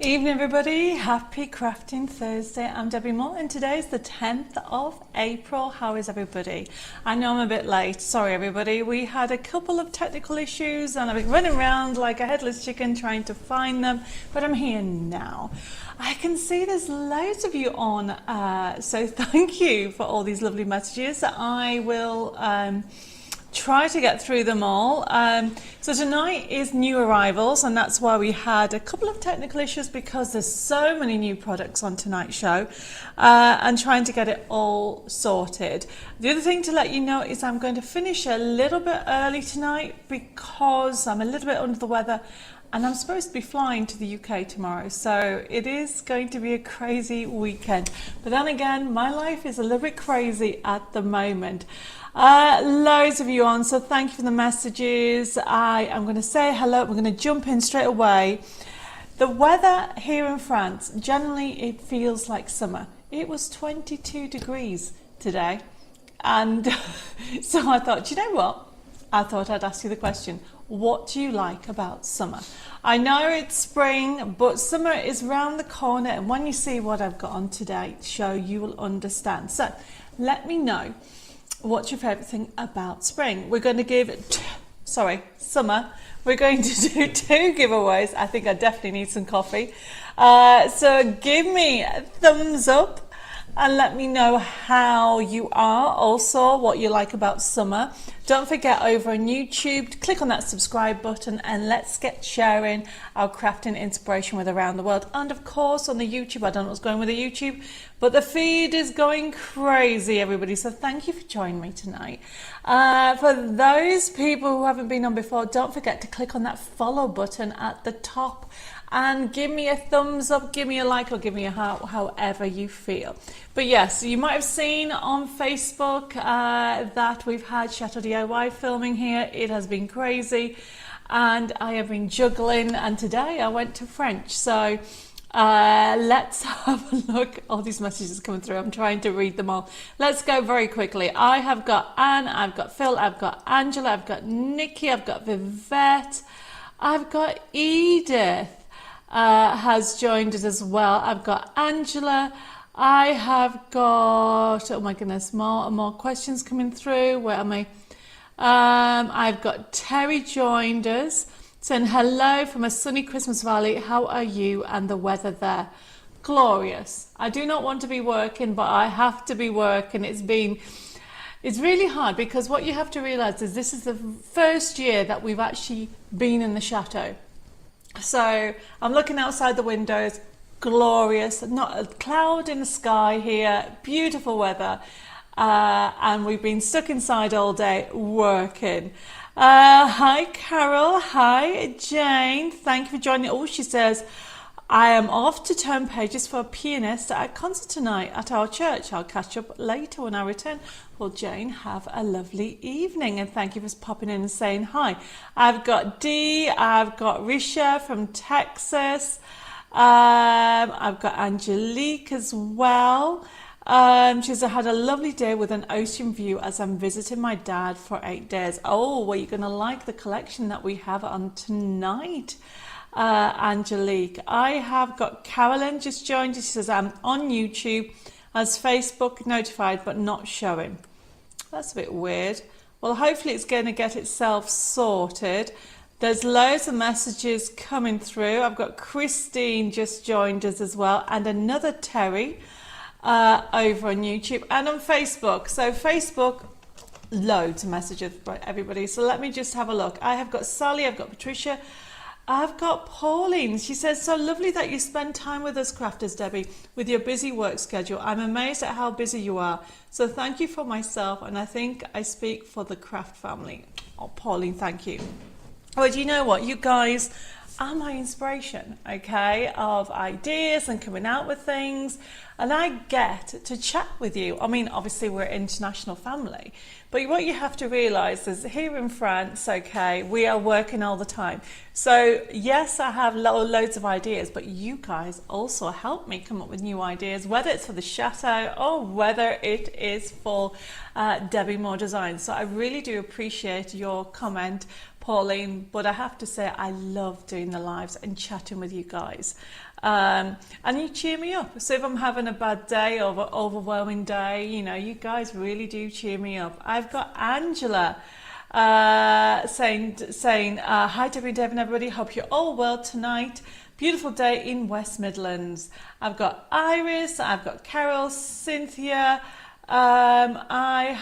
Evening everybody, happy crafting Thursday. I'm Debbie Moore and today's the 10th of April. How is everybody? I know I'm a bit late, sorry everybody. We had a couple of technical issues and I've been running around like a headless chicken trying to find them, but I'm here now. I can see there's loads of you on, so thank you for all these lovely messages. I will try to get through them all. So tonight is new arrivals, and that's why we had a couple of technical issues because there's so many new products on tonight's show, and trying to get it all sorted. The other thing to let you know is I'm going to finish a little bit early tonight because I'm a little bit under the weather and I'm supposed to be flying to the UK tomorrow, so it is going to be a crazy weekend. But then again, my life is a little bit crazy at the moment. Loads of you on, so thank you for the messages. I am going to say hello. We're going to jump in straight away. The weather here in France, generally it feels like summer. It was 22 degrees today, and so I thought, you know what? I thought I'd ask you the question, what do you like about summer? I know it's spring, but summer is round the corner, and when you see what I've got on today's show, you will understand. So let me know, what's your favourite thing about spring? We're going to give, summer. We're going to do 2 giveaways. I think I definitely need some coffee. So give me a thumbs up and let me know how you are, also what you like about summer. Don't forget, over on YouTube, click on that subscribe button and let's get sharing our crafting inspiration with around the world. And of course on the YouTube, I don't know what's going with the YouTube, but the feed is going crazy, everybody. So thank you for joining me tonight. For those people who haven't been on before, don't forget to click on that follow button at the top and give me a thumbs up, give me a like, or give me a heart, however you feel. But yes, you might have seen on Facebook that we've had Chateau DIY filming here. It has been crazy and I have been juggling, and today I went to French. So let's have a look. All these messages coming through, I'm trying to read them all. Let's go very quickly. I have got Anne, I've got Phil, I've got Angela, I've got Nikki, I've got Vivette, I've got Edith has joined us as well. I've got Angela, I have got, oh my goodness, more questions coming through. Where am I? I've got Terry joined us, saying hello from a sunny Christmas Valley. How are you and the weather there? Glorious. I do not want to be working, but I have to be working. It's really hard because what you have to realize is this is the first year that we've actually been in the chateau. So I'm looking outside the windows, glorious, not a cloud in the sky here, beautiful weather, and we've been stuck inside all day working. Hi Carol, hi Jane, thank you for joining. Oh, she says, I am off to turn pages for a pianist at a concert tonight at our church. I'll catch up later when I return. Well, Jane, have a lovely evening and thank you for popping in and saying hi. I've got Dee, I've got Risha from Texas, I've got Angelique as well. She says, I had a lovely day with an ocean view as I'm visiting my dad for 8 days. Oh, well, you're going to like the collection that we have on tonight. Angelique. I have got Carolyn just joined. She says, I'm on YouTube as Facebook notified but not showing. That's a bit weird. Well, hopefully it's going to get itself sorted. There's loads of messages coming through. I've got Christine just joined us as well, and another Terry over on YouTube and on Facebook. So Facebook, loads of messages by everybody. So let me just have a look. I have got Sally, I've got Patricia, I've got Pauline. She says, so lovely that you spend time with us crafters, Debbie, with your busy work schedule. I'm amazed at how busy you are. So thank you for myself, and I think I speak for the craft family. Oh, Pauline, thank you. Well, do you know what? You guys are my inspiration, okay, of ideas and coming out with things. And I get to chat with you. I mean, obviously we're an international family, but what you have to realize is here in France, okay, we are working all the time. So yes, I have loads of ideas, but you guys also help me come up with new ideas, whether it's for the chateau or whether it is for Debbie Moore Design. So I really do appreciate your comment, Pauline, but I have to say I love doing the lives and chatting with you guys. And you cheer me up. So if I'm having a bad day or an overwhelming day, you know, you guys really do cheer me up. I've got Angela saying hi Debbie and Devon, everybody. Hope you're all well tonight. Beautiful day in West Midlands. I've got Iris, I've got Carol, Cynthia. I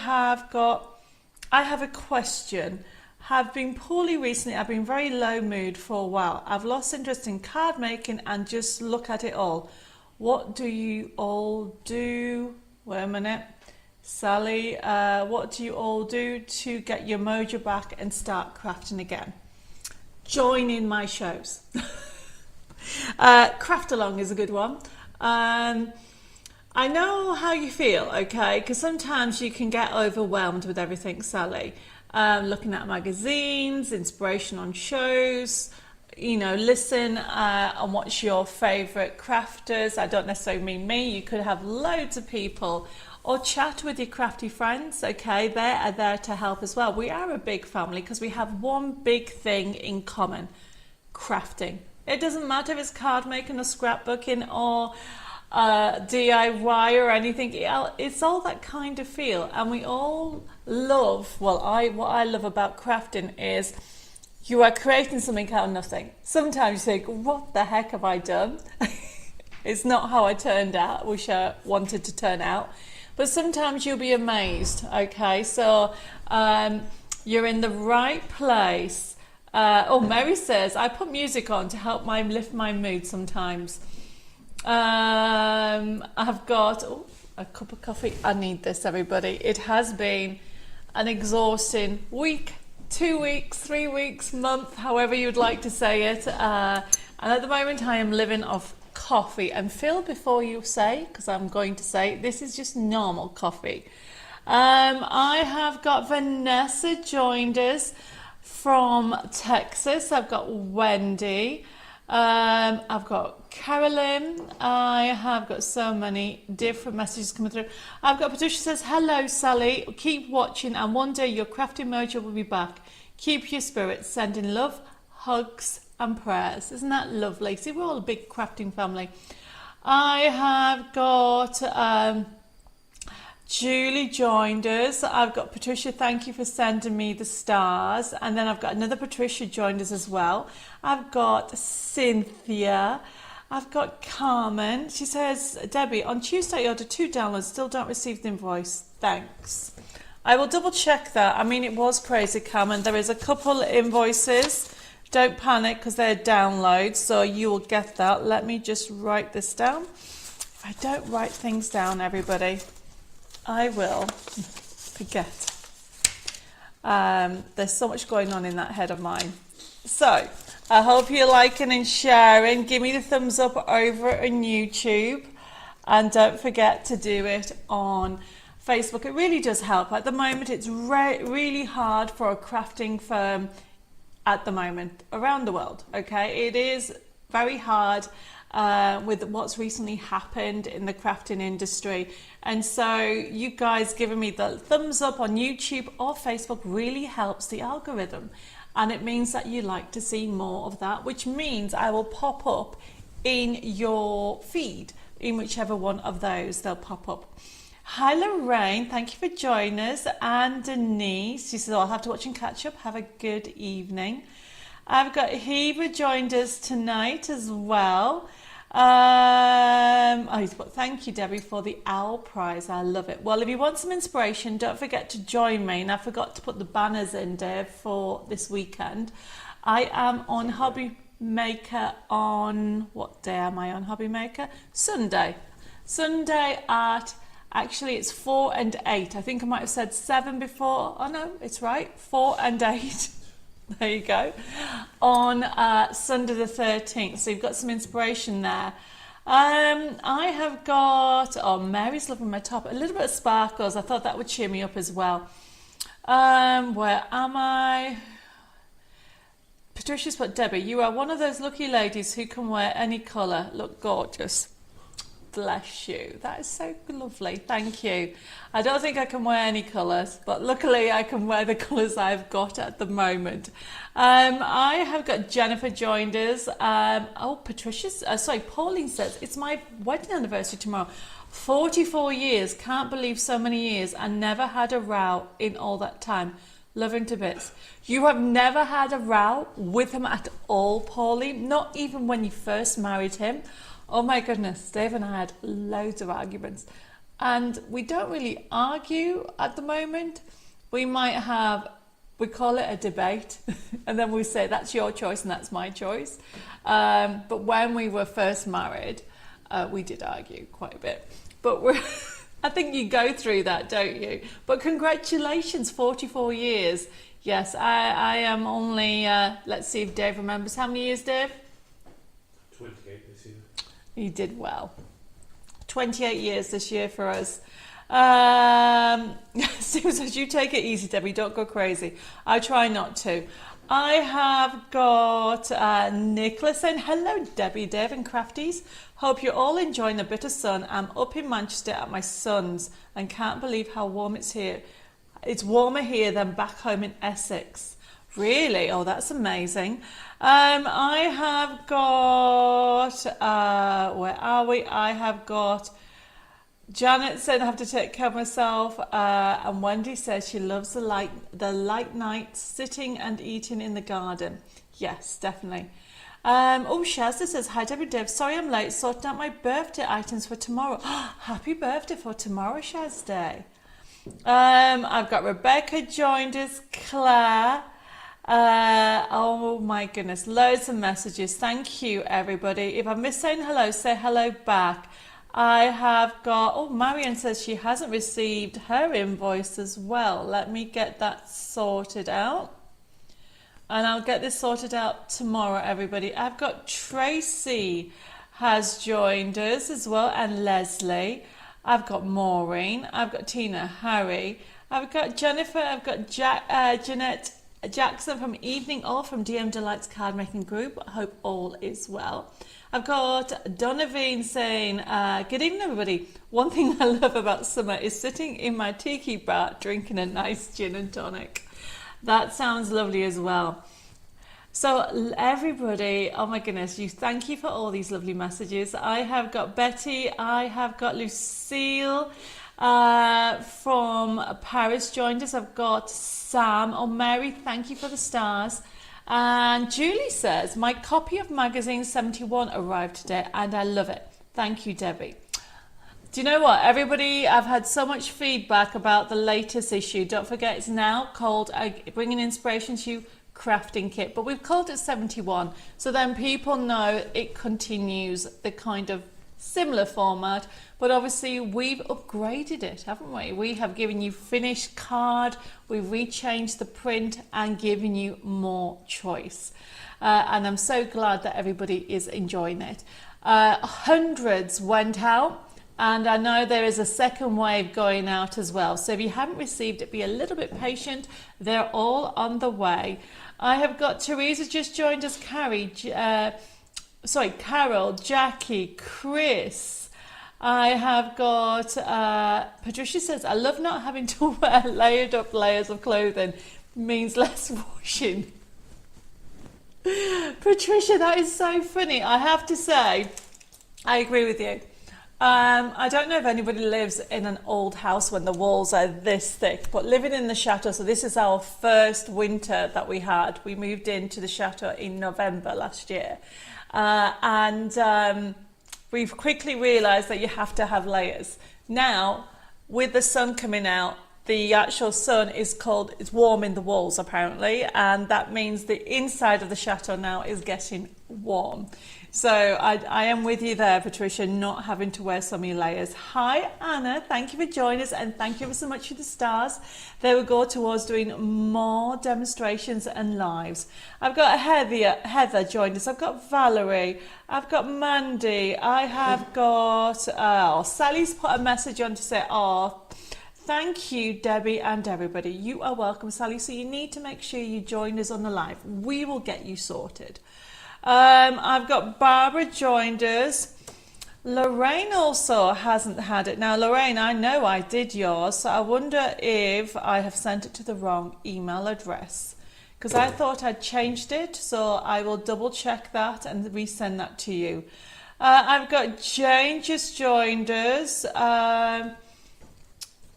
have a question. Have been poorly recently. I've been very low mood for a while. I've lost interest in card making and just look at it all. What do you all do? Wait a minute. Sally, what do you all do to get your mojo back and start crafting again? Join in my shows. Craft along is a good one. I know how you feel, okay? Because sometimes you can get overwhelmed with everything, Sally. Looking at magazines, inspiration on shows, you know, listen and watch your favourite crafters. I don't necessarily mean me. You could have loads of people, or chat with your crafty friends, okay? They are there to help as well. We are a big family because we have one big thing in common: crafting. It doesn't matter if it's card making or scrapbooking or DIY or anything. It's all that kind of feel, and we all love, what I love about crafting is you are creating something out of nothing. Sometimes you think, what the heck have I done? It's not how I turned out, wish I wanted to turn out. But sometimes you'll be amazed, okay? So you're in the right place. Mary says, I put music on to help lift my mood sometimes. I've got a cup of coffee. I need this, everybody. It has been an exhausting week, 2 weeks, 3 weeks, month, however you'd like to say it. And at the moment I am living off coffee. And Phil, before you say, because I'm going to say, this is just normal coffee. I have got Vanessa joined us from Texas. I've got Wendy. I've got Carolyn. I have got so many different messages coming through. I've got Patricia says, hello Sally, keep watching and one day your crafting mojo will be back. Keep your spirits, sending love, hugs and prayers. Isn't that lovely? See, we're all a big crafting family. I have got Julie joined us. I've got Patricia, thank you for sending me the stars. And then I've got another Patricia joined us as well. I've got Cynthia. I've got Carmen. She says, Debbie, on Tuesday I ordered 2 downloads, still don't receive the invoice. Thanks. I will double check that. I mean, it was crazy, Carmen. There is a couple invoices. Don't panic because they're downloads, so you will get that. Let me just write this down. If I don't write things down, everybody, I will forget. There's so much going on in that head of mine. So, I hope you're liking and sharing. Give me the thumbs up over on YouTube. And don't forget to do it on Facebook. It really does help. At the moment, it's really hard for a crafting firm at the moment around the world, okay? It is very hard with what's recently happened in the crafting industry. And so you guys giving me the thumbs up on YouTube or Facebook really helps the algorithm. And it means that you like to see more of that, which means I will pop up in your feed, in whichever one of those they'll pop up. Hi Lorraine, thank you for joining us. And Denise, she says, I'll have to watch and catch up. Have a good evening. I've got Heba joined us tonight as well. Thank you, Debbie, for the OWL prize. I love it. Well, if you want some inspiration, don't forget to join me. And I forgot to put the banners in there for this weekend. I am on Hobby Maker on, what day am I on Hobby Maker? Sunday. Sunday at, actually it's 4 and 8. I think I might have said 7 before. Oh no, it's right, 4 and 8. There you go. On Sunday the 13th. So you've got some inspiration there. I have got, Mary's loving my top. A little bit of sparkles. I thought that would cheer me up as well. Where am I? Patricia's put, Debbie, you are one of those lucky ladies who can wear any colour. Look gorgeous. bless you. That is so lovely. Thank you. I don't think I can wear any colours, but luckily I can wear the colours I've got at the moment. I have got Jennifer joined us. Pauline says, it's my wedding anniversary tomorrow. 44 years. Can't believe so many years. I never had a row in all that time. Love him to bits. You have never had a row with him at all, Pauline? Not even when you first married him? Oh my goodness, Dave and I had loads of arguments. And we don't really argue at the moment. We call it a debate. And then we say, that's your choice and that's my choice. But when we were first married, we did argue quite a bit. But I think you go through that, don't you? But congratulations, 44 years. Yes, I am only, let's see if Dave remembers. How many years, Dave? 28 this year. You did well. 28 years this year for us. Steve says, you take it easy, Debbie, don't go crazy. I try not to. I have got Nicholas saying, hello, Debbie, Dave and Crafties. Hope you're all enjoying the bit of sun. I'm up in Manchester at my son's and can't believe how warm it's here. It's warmer here than back home in Essex. Really? Oh, that's amazing. I have got, where are we? I have got Janet said I have to take care of myself, and Wendy says she loves the light nights, sitting and eating in the garden. Yes, definitely. Shazza says, hi Debbie Dave, sorry I'm late, sorting out my birthday items for tomorrow. Happy birthday for tomorrow, Shaz Day. I've got Rebecca joined us, Claire. Oh my goodness, loads of messages. Thank you, everybody. If I miss saying hello, say hello back. I have got, Marion says she hasn't received her invoice as well. Let me get that sorted out. And I'll get this sorted out tomorrow, everybody. I've got Tracy has joined us as well, and Leslie. I've got Maureen. I've got Tina, Harry. I've got Jennifer. I've got Jeanette Jackson from Evening All from DM Delights Card Making Group. I hope all is well. I've got Donovan saying, good evening, everybody. One thing I love about summer is sitting in my tiki bar drinking a nice gin and tonic. That sounds lovely as well. So everybody, oh my goodness, thank you for all these lovely messages. I have got Betty, I have got Lucille from Paris joined us. I've got Sam, Mary, thank you for the stars. And Julie says, my copy of magazine 71 arrived today and I love it. Thank you, Debbie. Do you know what, everybody, I've had so much feedback about the latest issue. Don't forget, it's now called Bringing Inspiration to You Crafting Kit, but we've called it 71. So then people know it continues the kind of similar format, but obviously we've upgraded it, haven't we? We have given you finished card, we've rechanged the print and given you more choice. And I'm so glad that everybody is enjoying it. Hundreds went out. And I know there is a second wave going out as well. So if you haven't received it, be a little bit patient. They're all on the way. I have got Teresa just joined us, Carol, Jackie, Chris. I have got, Patricia says, I love not having to wear layered up layers of clothing. Means less washing. Patricia, that is so funny. I have to say, I agree with you. I don't know if anybody lives in an old house when the walls are this thick, but living in the chateau, so this is our first winter that we had. We moved into the chateau in November last year. We've quickly realised that you have to have layers. Now, with the sun coming out, the actual sun it's warm in the walls apparently, and that means the inside of the chateau now is getting warm. So I am with you there, Patricia, not having to wear so many layers. Hi, Anna. Thank you for joining us, and thank you ever so much for the stars. They will go towards doing more demonstrations and lives. I've got Heather joined us. I've got Valerie. I've got Mandy. I have got... Sally's put a message on to say, thank you, Debbie and everybody. You are welcome, Sally. So you need to make sure you join us on the live. We will get you sorted. I've got Barbara joined us. Lorraine also hasn't had it. Now, Lorraine, I know I did yours, so I wonder if I have sent it to the wrong email address. Because I thought I'd changed it, so I will double check that and resend that to you. I've got Jane just joined us.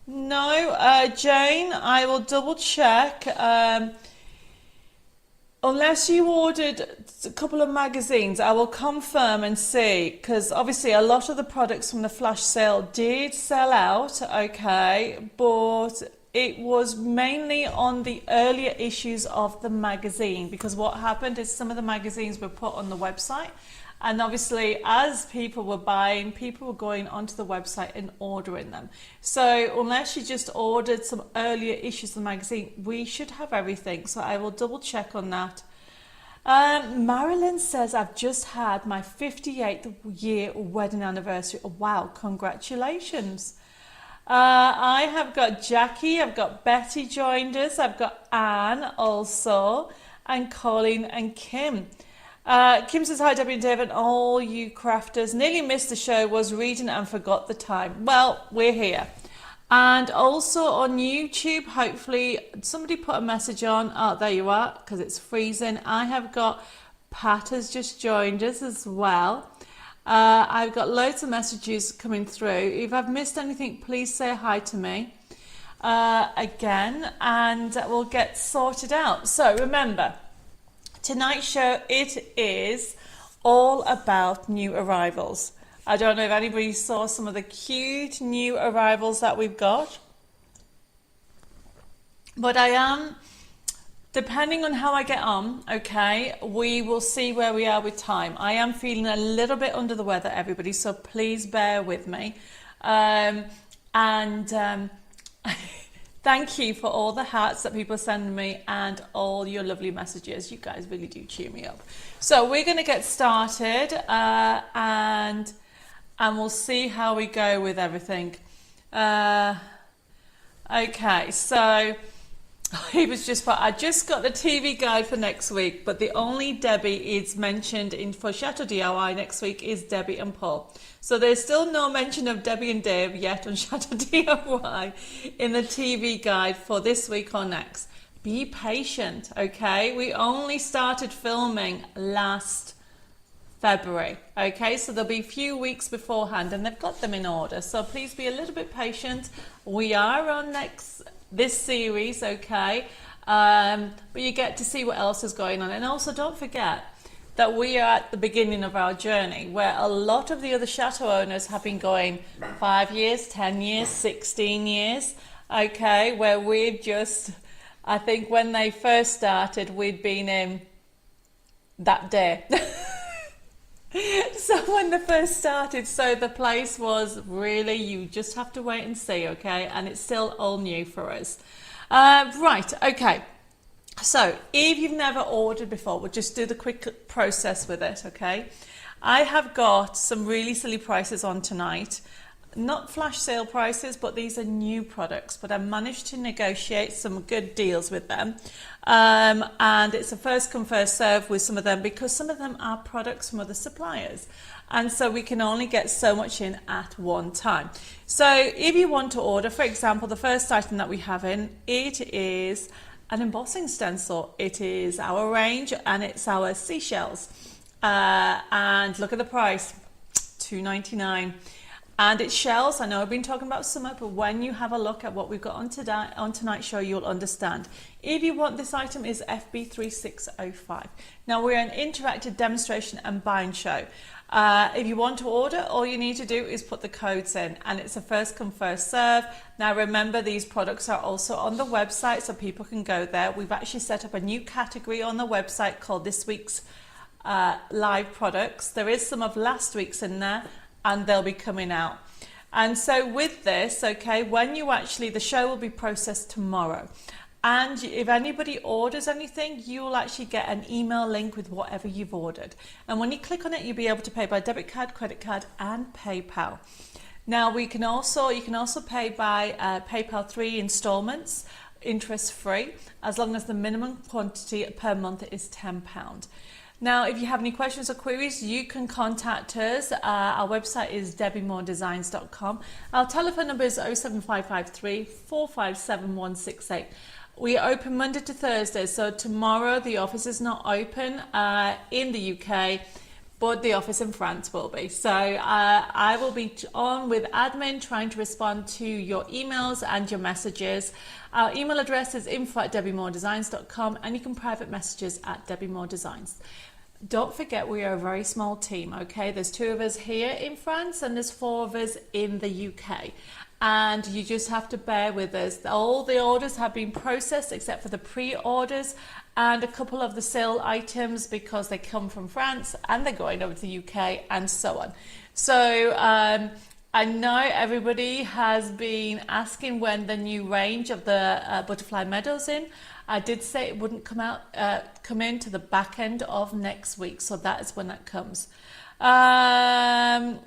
No, Jane, I will double check. Unless you ordered a couple of magazines, I will confirm and see, because obviously a lot of the products from the flash sale did sell out, okay, but it was mainly on the earlier issues of the magazine, because what happened is some of the magazines were put on the website, and obviously as people were buying, people were going onto the website and ordering them. So unless you just ordered some earlier issues of the magazine, we should have everything. So I will double check on that. Marilyn says, I've just had my 58th year wedding anniversary. Oh, wow, congratulations. I have got Jackie, I've got Betty joined us, I've got Anne also, and Colleen and Kim. Kim says, hi Debbie and Dave and all you crafters. Nearly missed the show, was reading and forgot the time. Well, we're here. And also on YouTube, hopefully somebody put a message on. Oh, there you are, because it's freezing. I have got Pat has just joined us as well. I've got loads of messages coming through. If I've missed anything, please say hi to me again, and we'll get sorted out. So remember, tonight's show, it is all about new arrivals. I don't know if anybody saw some of the cute new arrivals that we've got, but I am, depending on how I get on, okay, we will see where we are with time. I am feeling a little bit under the weather, everybody, so please bear with me. Thank you for all the hearts that people send me and all your lovely messages. You guys really do cheer me up. So we're going to get started and we'll see how we go with everything. Okay, so he was just, I just got the TV guide for next week, but the only Debbie is mentioned in for Chateau DIY next week is Debbie and Paul. So there's still no mention of Debbie and Dave yet on Chateau DIY in the TV guide for this week or next. Be patient, okay? We only started filming last February, okay? So there'll be a few weeks beforehand and they've got them in order. So please be a little bit patient. We are on this series, okay? But you get to see what else is going on. And also don't forget that we are at the beginning of our journey, where a lot of the other chateau owners have been going 5 years, 10 years, 16 years, okay? Where we've just, I think when they first started, we'd been in that day. So when they first started, so the place was really, you just have to wait and see, okay? And it's still all new for us. Right, okay. So if you've never ordered before, we'll just do the quick process with it, okay? I have got some really silly prices on tonight. Not flash sale prices, but these are new products, but I managed to negotiate some good deals with them. And it's a first come first serve with some of them, because some of them are products from other suppliers. And so we can only get so much in at one time. So if you want to order, for example, the first item that we have in, it is an embossing stencil. It is our range and it's our seashells. And look at the price, $2.99. And it's shells. I know I've been talking about summer, but when you have a look at what we've got on today, on tonight's show, you'll understand. If you want, this item is FB3605. Now we're an interactive demonstration and bind show. If you want to order, all you need to do is put the codes in, and it's a first come first serve. Now remember, these products are also on the website, so people can go there. We've actually set up a new category on the website called this week's live products. There is some of last week's in there, and they'll be coming out. And so with this, okay, when you actually, the show will be processed tomorrow. And if anybody orders anything, you will actually get an email link with whatever you've ordered. And when you click on it, you'll be able to pay by debit card, credit card, and PayPal. Now you can also pay by PayPal 3 installments, interest free, as long as the minimum quantity per month is £10. Now, if you have any questions or queries, you can contact us. Our website is debbiemoredesigns.com. Our telephone number is 07553 457 168. We are open Monday to Thursday, so tomorrow the office is not open in the UK, but the office in France will be. So I will be on with admin trying to respond to your emails and your messages. Our email address is info@debbiemoredesigns.com, and you can private messages at Debbie More Designs. Don't forget, we are a very small team, okay? There's 2 of us here in France and there's 4 of us in the UK. And you just have to bear with us. All the orders have been processed except for the pre-orders and a couple of the sale items because they come from France and they're going over to the UK and so on. So I know everybody has been asking when the new range of the Butterfly Meadows in. I did say it wouldn't come in to the back end of next week, so that is when that comes. Heba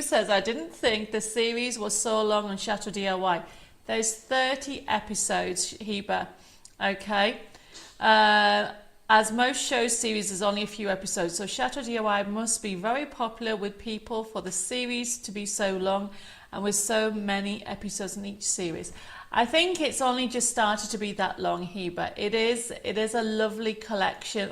says, I didn't think the series was so long on Chateau DIY. There's 30 episodes, Heba, okay? As most show series, there's only a few episodes, so Chateau DIY must be very popular with people for the series to be so long and with so many episodes in each series. I think it's only just started to be that long, Heba. It is a lovely collection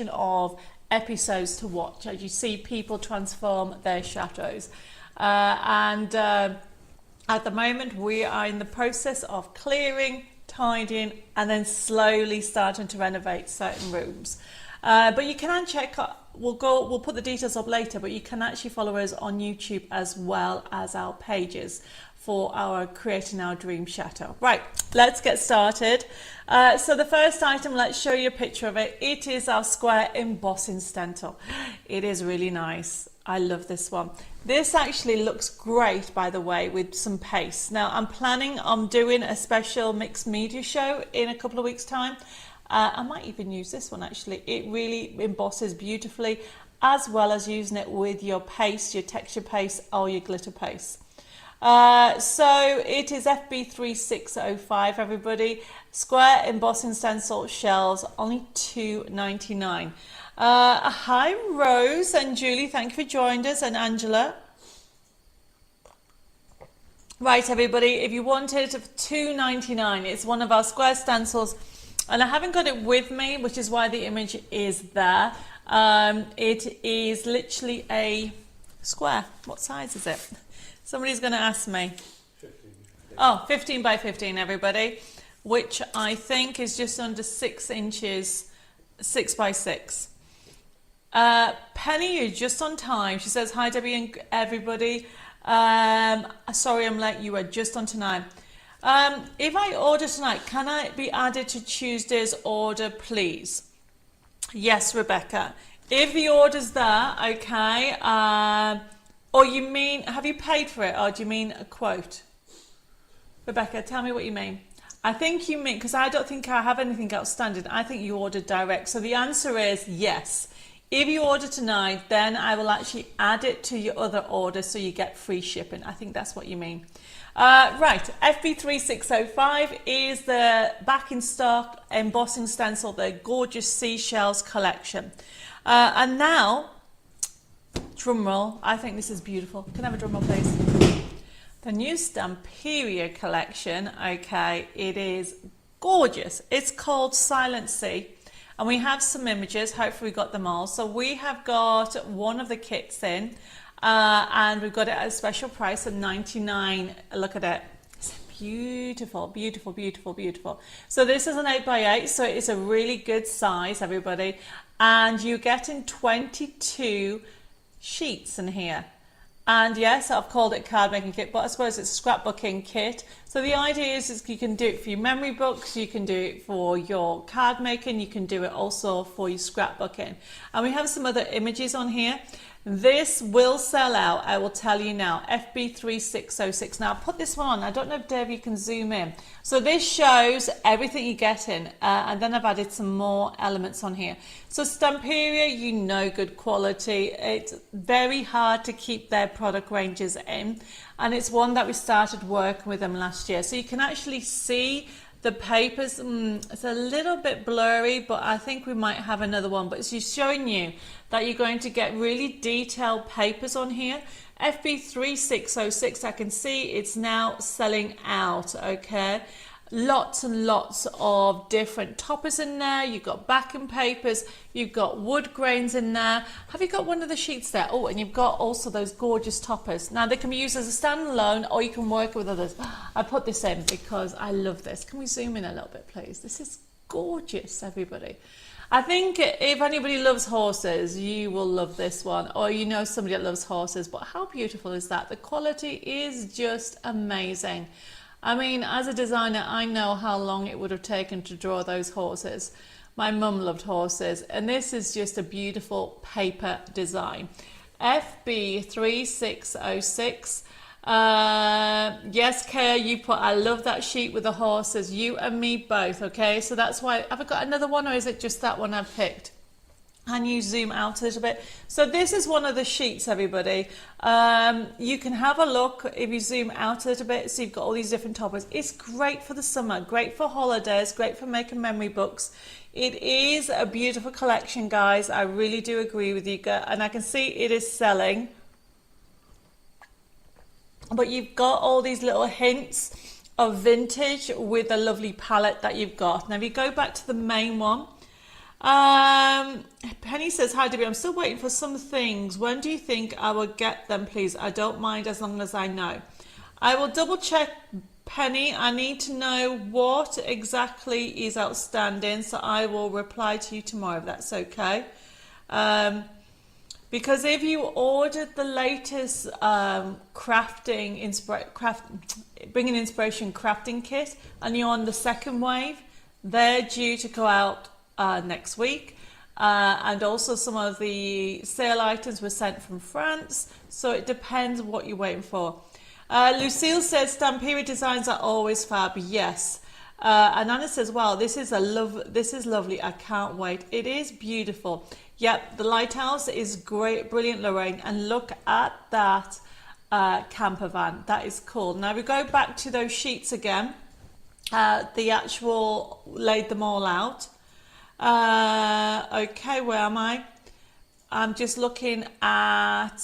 of episodes to watch as you see people transform their chateaus. At the moment we are in the process of clearing, tidying, and then slowly starting to renovate certain rooms. But you can check, we'll put the details up later, but you can actually follow us on YouTube as well as our pages for our Creating Our Dream Chateau. Right, let's get started. So the first item, let's show you a picture of it. It is our square embossing stencil. It is really nice. I love this one. This actually looks great, by the way, with some paste. Now, I'm planning on doing a special mixed media show in a couple of weeks' time. I might even use this one, actually. It really embosses beautifully, as well as using it with your paste, your texture paste, or your glitter paste. So it is FB3605, everybody. Square embossing stencil shells, only $2.99. Hi Rose and Julie, thank you for joining us, and Angela. Right, everybody, if you want it for $2.99, it's one of our square stencils, and I haven't got it with me, which is why the image is there. It is literally a square. What size is it? Somebody's going to ask me. 15. Oh, 15 by 15, everybody, which I think is just under 6 inches, 6 by 6. Penny, you're just on time. She says, hi, Debbie and everybody. Sorry I'm late. You are just on time. If I order tonight, can I be added to Tuesday's order, please? Yes, Rebecca. If the order's there, okay. Or you mean, have you paid for it, or do you mean a quote? Rebecca, tell me what you mean. I think you mean, because I don't think I have anything outstanding. I think you ordered direct. So the answer is yes. If you order tonight, then I will actually add it to your other order so you get free shipping. I think that's what you mean. Right, FB3605 is the back in stock embossing stencil, the gorgeous seashells collection. And now, drum roll, I think this is beautiful. Can I have a drum roll, please? The new Stamperia collection, okay, it is gorgeous. It's called Silent Sea. And we have some images, hopefully we got them all. So we have got one of the kits in, and we've got it at a special price of $99. Look at it. It's beautiful, beautiful, beautiful, beautiful. So this is an 8x8, so it's a really good size, everybody. And you're getting 22 sheets in here. And yes, I've called it card making kit, but I suppose it's a scrapbooking kit. So the idea is you can do it for your memory books, you can do it for your card making, you can do it also for your scrapbooking. And we have some other images on here. This will sell out, I will tell you now, FB3606. Now, I'll put this one on. I don't know if, Dave, you can zoom in. So this shows everything you get in, and then I've added some more elements on here. So Stamperia, you know, good quality. It's very hard to keep their product ranges in, and it's one that we started working with them last year. So you can actually see The papers, it's a little bit blurry, but I think we might have another one. But it's showing you that you're going to get really detailed papers on here. FB3606, I can see it's now selling out, okay? Lots and lots of different toppers in there. You've got backing papers, you've got wood grains in there. Have you got one of the sheets there? Oh, and you've got also those gorgeous toppers. Now they can be used as a standalone or you can work with others. I put this in because I love this. Can we zoom in a little bit, please? This is gorgeous, everybody. I think if anybody loves horses, you will love this one, or you know somebody that loves horses. But how beautiful is that? The quality is just amazing. I mean, as a designer, I know how long it would have taken to draw those horses. My mum loved horses, and this is just a beautiful paper design. FB3606. Yes, Kaya, you put, I love that sheet with the horses. You and me both, okay? So that's why, have I got another one, or is it just that one I've picked? And you zoom out a little bit. So this is one of the sheets, everybody. You can have a look if you zoom out a little bit. So you've got all these different toppers. It's great for the summer, great for holidays, great for making memory books. It is a beautiful collection, guys. I really do agree with you. And I can see it is selling. But you've got all these little hints of vintage with a lovely palette that you've got. Now, if you go back to the main one, Penny says, hi Debbie, I'm still waiting for some things. When do you think I will get them, please? I don't mind as long as I know. I will double check, Penny. I need to know what exactly is outstanding, so I will reply to you tomorrow if that's okay. Because if you ordered the latest Bringing Inspiration crafting kit and you're on the second wave, they're due to go out next week, and also some of the sale items were sent from France, so it depends what you're waiting for. Lucille says Stamperia designs are always fab. Yes. And Anna says, wow, this is lovely. I can't wait. It is beautiful. Yep, the lighthouse is great, brilliant, Lorraine, and look at that camper van. That is cool. Now we go back to those sheets again. The actual laid them all out. Okay, where am I? I'm just looking at,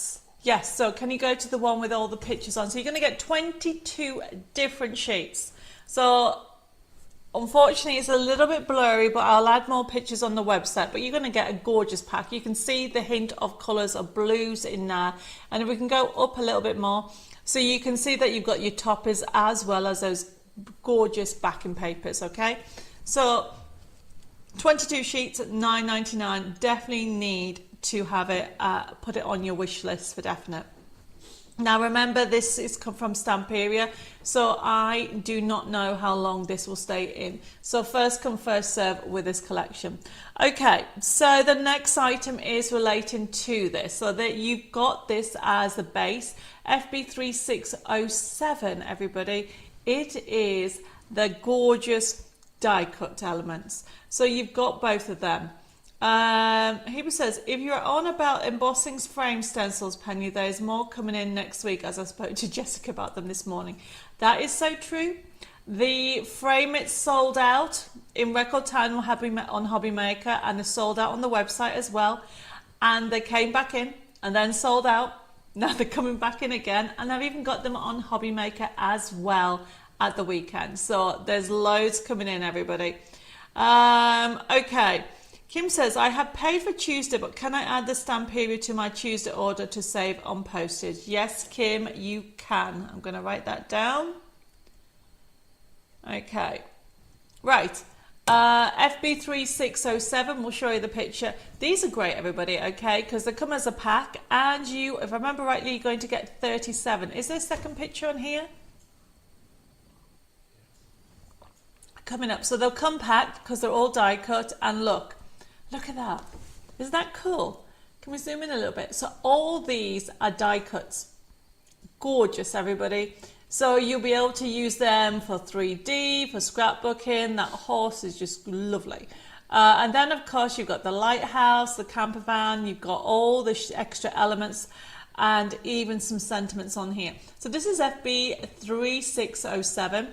yes, so can you go to the one with all the pictures on? So you're going to get 22 different sheets. So unfortunately it's a little bit blurry, but I'll add more pictures on the website. But you're going to get a gorgeous pack. You can see the hint of colours of blues in there. And if we can go up a little bit more, so you can see that you've got your toppers as well as those gorgeous backing papers, okay? So 22 sheets at $9.99. Definitely need to have it, put it on your wish list for definite. Now remember, this is come from Stamperia, so I do not know how long this will stay in. So first come, first serve with this collection. Okay, so the next item is relating to this, so that you've got this as the base. FB3607, everybody. It is the gorgeous die cut elements. So you've got both of them. Heba says, if you're on about embossing frame stencils, Penny, there's more coming in next week, as I spoke to Jessica about them this morning. That is so true. The frame, it's sold out in record time on Hobby Maker, and they're sold out on the website as well. And they came back in and then sold out. Now they're coming back in again, and I've even got them on Hobby Maker as well at the weekend. So there's loads coming in, everybody. Okay. Kim says, I have paid for Tuesday, but can I add the Stamperia to my Tuesday order to save on postage? Yes, Kim, you can. I'm going to write that down. Okay. Right. FB3607, we'll show you the picture. These are great, everybody, okay, because they come as a pack, and you, if I remember rightly, you're going to get 37. Is there a second picture on here? Coming up. So they'll come packed because they're all die cut, and look at that. Isn't that cool? Can we zoom in a little bit? So all these are die cuts. Gorgeous, everybody. So you'll be able to use them for 3D, for scrapbooking. That horse is just lovely. And then, of course, you've got the lighthouse, the camper van. You've got all the extra elements and even some sentiments on here. So this is FB3607.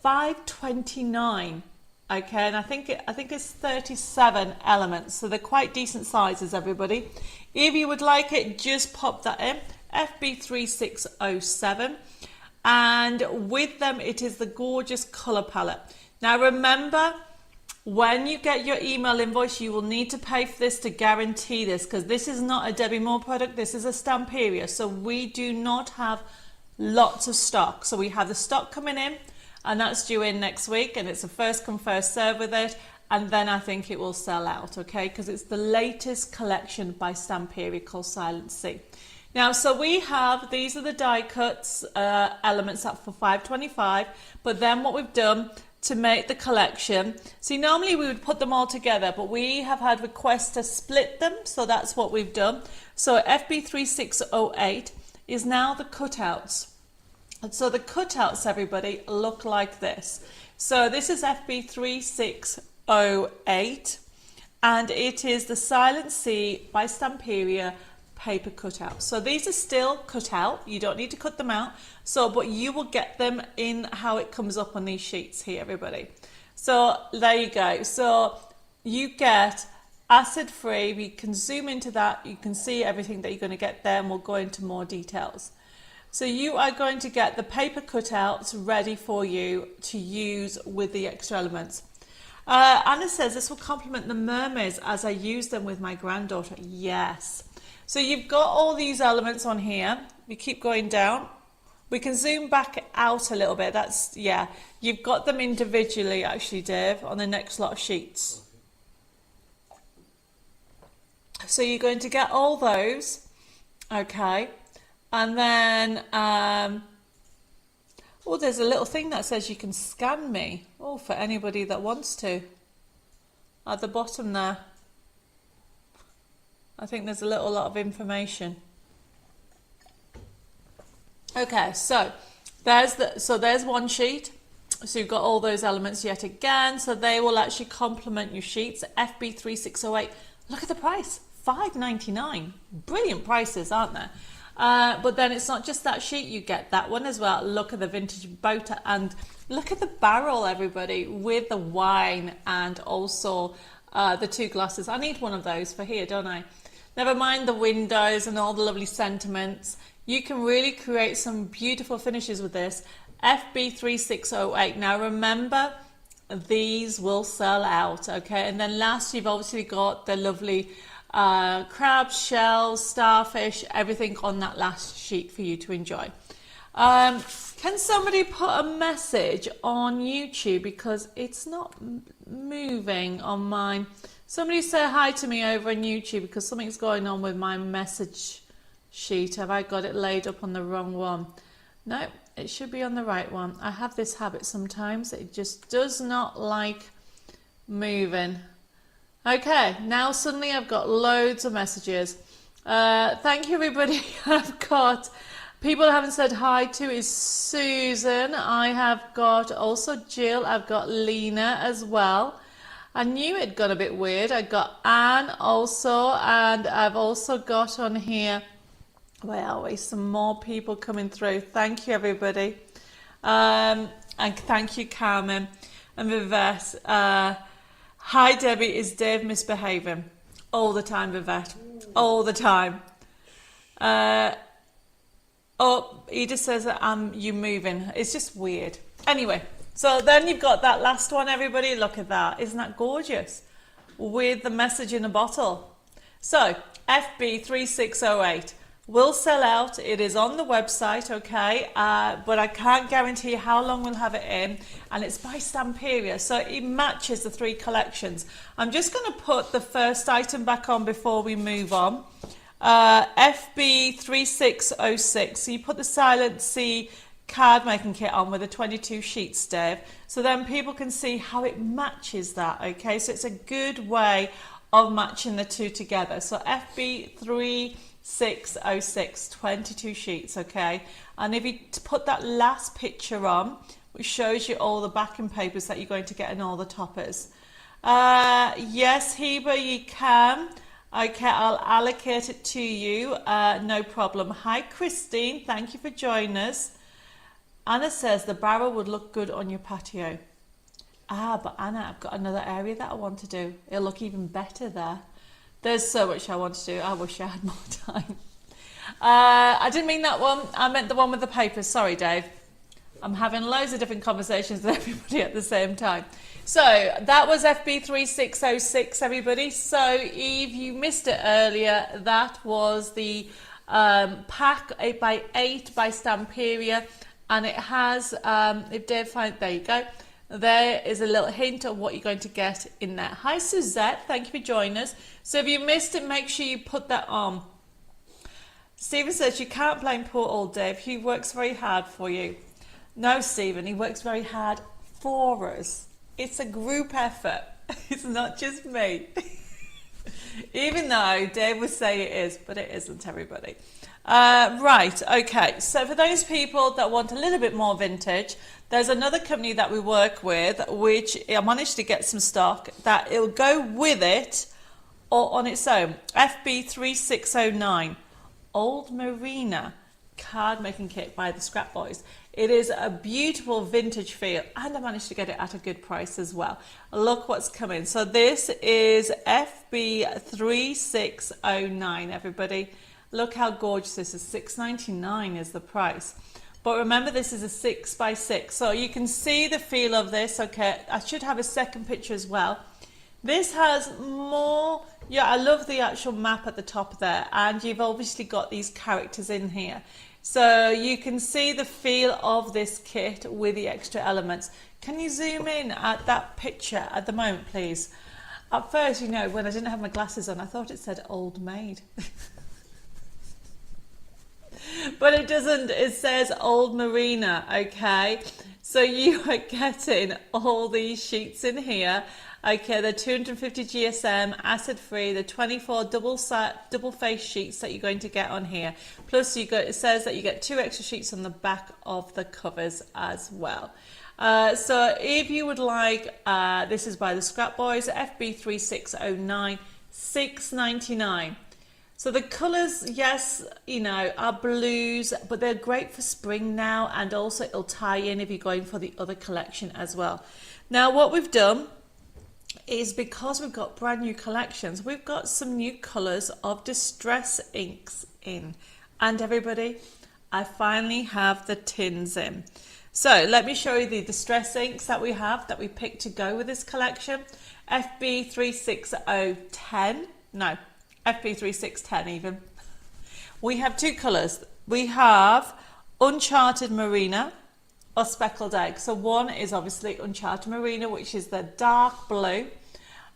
529. Okay, and I think it's 37 elements, so they're quite decent sizes, everybody. If you would like it, just pop that in, FB3607, and with them it is the gorgeous color palette. Now remember, when you get your email invoice, you will need to pay for this to guarantee this, because this is not a Debbie Moore product, this is a Stamperia, so we do not have lots of stock. So we have the stock coming in, and that's due in next week, and it's a first come first serve with it, and then I think it will sell out, okay, because it's the latest collection by Stamperia called Silent Sea. Now, so we have, these are the die cuts elements up for $5.25, but then what we've done to make the collection, see, normally we would put them all together, but we have had requests to split them, so that's what we've done. So FB3608 is now the cutouts. And so the cutouts, everybody, look like this. So this is FB3608, and it is the Silent Sea by Stamperia paper cutout. So these are still cut out, you don't need to cut them out, so but you will get them in how it comes up on these sheets here, everybody. So there you go. So you get acid free, we can zoom into that, you can see everything that you're going to get there, and we'll go into more details. So you are going to get the paper cutouts ready for you to use with the extra elements. Anna says this will complement the mermaids as I use them with my granddaughter. Yes. So you've got all these elements on here. We keep going down. We can zoom back out a little bit. That's, yeah. You've got them individually, actually, Dave, on the next lot of sheets. So you're going to get all those. Okay. And then, oh, there's a little thing that says you can scan me. Oh, for anybody that wants to. At the bottom there. I think there's a little lot of information. Okay, so there's one sheet. So you've got all those elements yet again. So they will actually complement your sheets. FB3608. Look at the price, $5.99. Brilliant prices, aren't there? But then it's not just that sheet, you get that one as well. Look at the vintage boat, and look at the barrel, everybody, with the wine and also the two glasses. I need one of those for here, don't I? Never mind the windows and all the lovely sentiments. You can really create some beautiful finishes with this. FB3608. Now remember, these will sell out, okay? And then last, you've obviously got the lovely crabs, shells, starfish, everything on that last sheet for you to enjoy. Can somebody put a message on YouTube, because it's not moving on mine? Somebody say hi to me over on YouTube, because something's going on with my message sheet. Have I got it laid up on the wrong one? No, it should be on the right one. I have this habit sometimes. It just does not like moving. Okay, now suddenly I've got loads of messages. Thank you, everybody. I've got people I haven't said hi to is Susan. I have got also Jill. I've got Lena as well. I knew it got a bit weird. I got Anne also, and I've also got on here, where are we? Some more people coming through. Thank you, everybody. And thank you, Carmen and Vivette. Hi, Debbie. Is Dave misbehaving? All the time, Vivette. All the time. Oh, Edith says that you moving. It's just weird. Anyway, so then you've got that last one, everybody. Look at that. Isn't that gorgeous? With the message in a bottle. So, FB3608 will sell out. It is on the website, okay? But I can't guarantee how long we'll have it in. And it's by Stamperia, so it matches the three collections. I'm just going to put the first item back on before we move on. FB3606. So you put the Silent Sea card making kit on with the 22 sheets, Dave, so then people can see how it matches that, okay? So it's a good way of matching the two together. So FB3606, 22 sheets, okay? And if you put that last picture on, which shows you all the backing papers that you're going to get in all the toppers. Yes, Heber, you can. Okay, I'll allocate it to you, no problem. Hi, Christine, thank you for joining us. Anna says the barrel would look good on your patio. Ah, but Anna, I've got another area that I want to do. It'll look even better there. There's so much I want to do. I wish I had more time. I didn't mean that one. I meant the one with the papers. Sorry, Dave. I'm having loads of different conversations with everybody at the same time. So that was FB3606, everybody. So if you missed it earlier, that was the pack 8x8 by Stamperia. And it has, if Dave finds, there you go. There is a little hint of what you're going to get in there. Hi Suzette, thank you for joining us. So if you missed it, make sure you put that on. Stephen says you can't blame poor old Dave. He works very hard for you. No, Stephen, he works very hard for us. It's a group effort. It's not just me. Even though Dave would say it is, but it isn't, everybody. Right, okay. So for those people that want a little bit more vintage, there's another company that we work with, which I managed to get some stock that it'll go with it or on its own. FB3609, Old Marina card making kit by the Scrap Boys. It is a beautiful vintage feel, and I managed to get it at a good price as well. Look what's coming. So this is FB3609, everybody. Look how gorgeous this is. $6.99 is the price. But remember, this is a 6x6, so you can see the feel of this. Okay, I should have a second picture as well. This has more, yeah, I love the actual map at the top there, and you've obviously got these characters in here. So you can see the feel of this kit with the extra elements. Can you zoom in at that picture at the moment, please? At first, you know, when I didn't have my glasses on, I thought it said Old Maid. But it doesn't, it says Old Marina, okay? So you are getting all these sheets in here. Okay, they're 250 GSM, acid free, the 24 double face sheets that you're going to get on here. Plus you got, it says that you get 2 extra sheets on the back of the covers as well. So if you would like, this is by the Scrap Boys, FB3609, $6.99. So the colours, yes, you know, are blues, but they're great for spring now, and also it'll tie in if you're going for the other collection as well. Now what we've done is, because we've got brand new collections, we've got some new colours of distress inks in. And everybody, I finally have the tins in. So let me show you the distress inks that we have, that we picked to go with this collection. FB36010, no, FB3610 even. We have 2 colours. We have Uncharted Marina or Speckled Egg. So one is obviously Uncharted Marina, which is the dark blue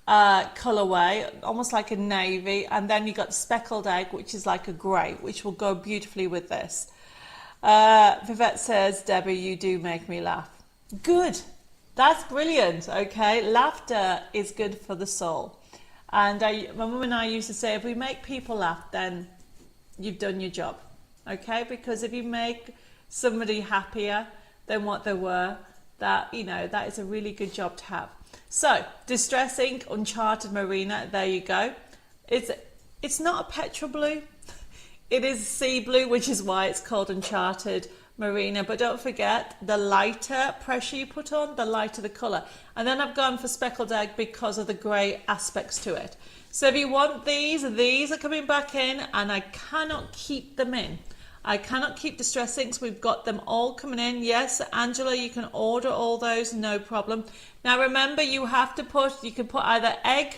colourway, almost like a navy, and then you got Speckled Egg, which is like a grey, which will go beautifully with this. Vivette says, Debbie, you do make me laugh. Good, that's brilliant. Okay, laughter is good for the soul. And my mum and I used to say, if we make people laugh, then you've done your job. Okay, because if you make somebody happier than what they were, that, you know, that is a really good job to have. So Distress Ink Uncharted Marina, there you go. It's not a petrol blue, it is sea blue, which is why it's called Uncharted Marina. But don't forget, the lighter pressure you put on, the lighter the colour. And then I've gone for Speckled Egg because of the grey aspects to it. So if you want these are coming back in, and I cannot keep them in. I cannot keep Distress Inks. We've got them all coming in. Yes, Angela, you can order all those, no problem. Now remember, you have to put, you can put either Egg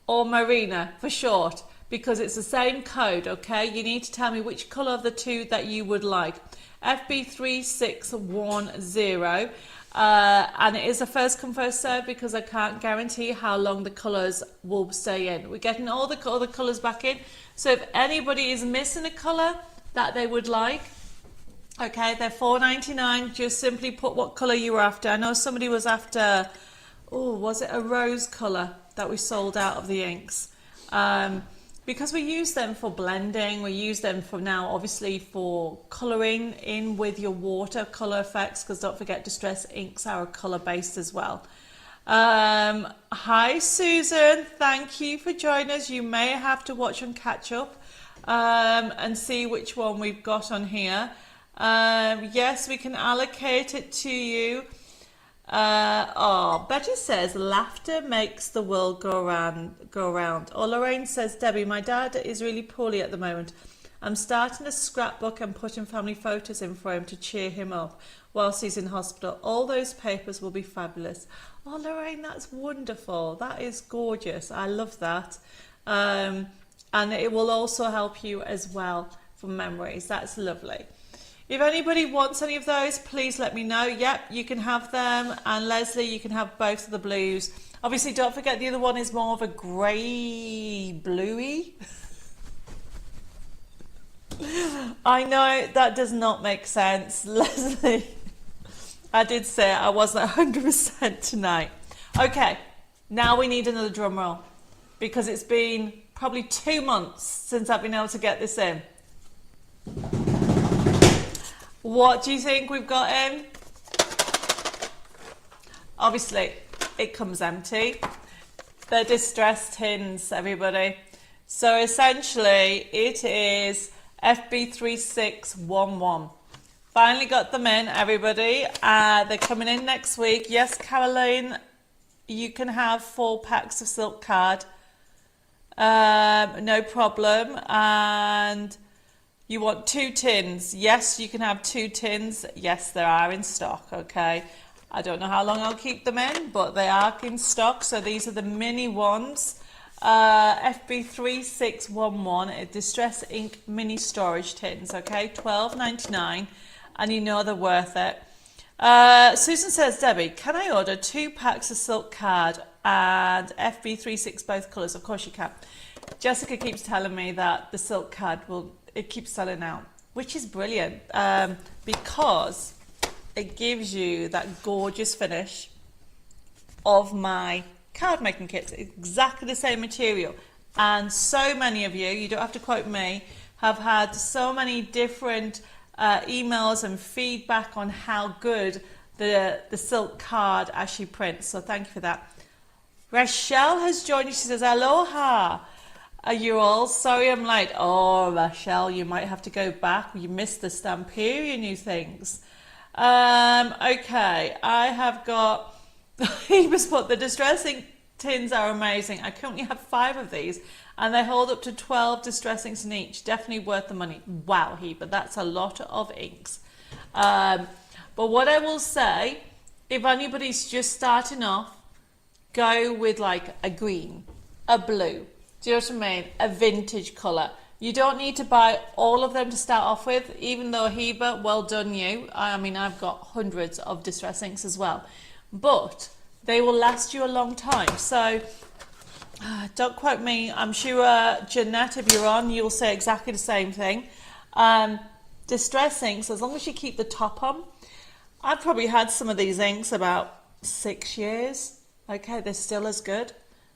or Marina for short, because it's the same code, okay? You need to tell me which colour of the 2 that you would like. FB3610, and it is a first come first serve, because I can't guarantee how long the colours will stay in. We're getting all the colours back in, so if anybody is missing a colour that they would like, okay, they're $4.99. Just simply put what colour you were after. I know somebody was after, oh, was it a rose colour that we sold out of the inks? Because we use them for blending, we use them for now obviously for colouring in with your watercolour effects, because don't forget Distress Inks are colour based as well. Hi Susan, thank you for joining us. You may have to watch and catch up and see which one we've got on here. Yes, we can allocate it to you. Betty says laughter makes the world go round. Or Lorraine says, Debbie, my dad is really poorly at the moment. I'm starting a scrapbook and putting family photos in for him to cheer him up whilst he's in hospital. All those papers will be fabulous. Oh, Lorraine, that's wonderful. That is gorgeous. I love that. And it will also help you as well for memories. That's lovely. If anybody wants any of those, please let me know. Yep, you can have them. And Leslie, you can have both of the blues. Obviously, don't forget the other one is more of a grey bluey. I know that does not make sense, Leslie. I did say I wasn't 100% tonight. Okay, now we need another drum roll because it's been probably 2 months since I've been able to get this in. What do you think we've got in? Obviously, it comes empty. They're distress tins, everybody. So essentially, it is FB3611. Finally got them in, everybody. They're coming in next week. Yes, Caroline, you can have 4 packs of silk card. No problem. And you want 2 tins. Yes, you can have 2 tins. Yes, they are in stock, okay. I don't know how long I'll keep them in, but they are in stock. So these are the mini ones. FB3611, Distress Ink mini storage tins, okay, $12.99, and you know they're worth it. Susan says, Debbie, can I order 2 packs of silk card and FB36 both colours? Of course you can. Jessica keeps telling me that the silk card it keeps selling out, which is brilliant, because it gives you that gorgeous finish of my card making kits. Exactly the same material, and so many of you don't have to quote me, have had so many different emails and feedback on how good the silk card actually prints, so thank you for that. Rochelle has joined you. She says, aloha. Are you all sorry I'm late? Oh, Rochelle, you might have to go back. You missed the Stamperia new things. Okay, I have got he was put the distressing tins are amazing. I currently have 5 of these and they hold up to 12 distress inks in each. Definitely worth the money. Wow, but that's a lot of inks. But what I will say, if anybody's just starting off, go with like a green, a blue, do you know what I mean? A vintage colour. You don't need to buy all of them to start off with, even though Heba, well done you. I mean, I've got hundreds of distress inks as well. But they will last you a long time. So don't quote me. I'm sure Jeanette, if you're on, you'll say exactly the same thing. Distress inks, as long as you keep the top on. I've probably had some of these inks about 6 years. Okay, they're still as good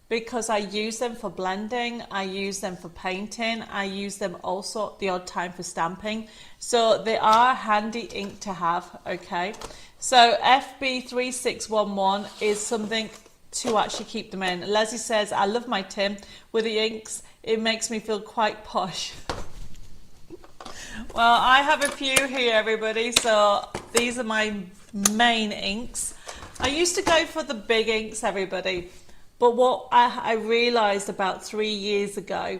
because I use them for blending. I use them for painting. I use them also the odd time for stamping. So they are handy ink to have, okay? So FB3611 is something to actually keep them in. Leslie says, I love my tin with the inks. It makes me feel quite posh. Well, I have a few here, everybody. So these are my main inks. I used to go for the big inks, everybody. But what I realised about 3 years ago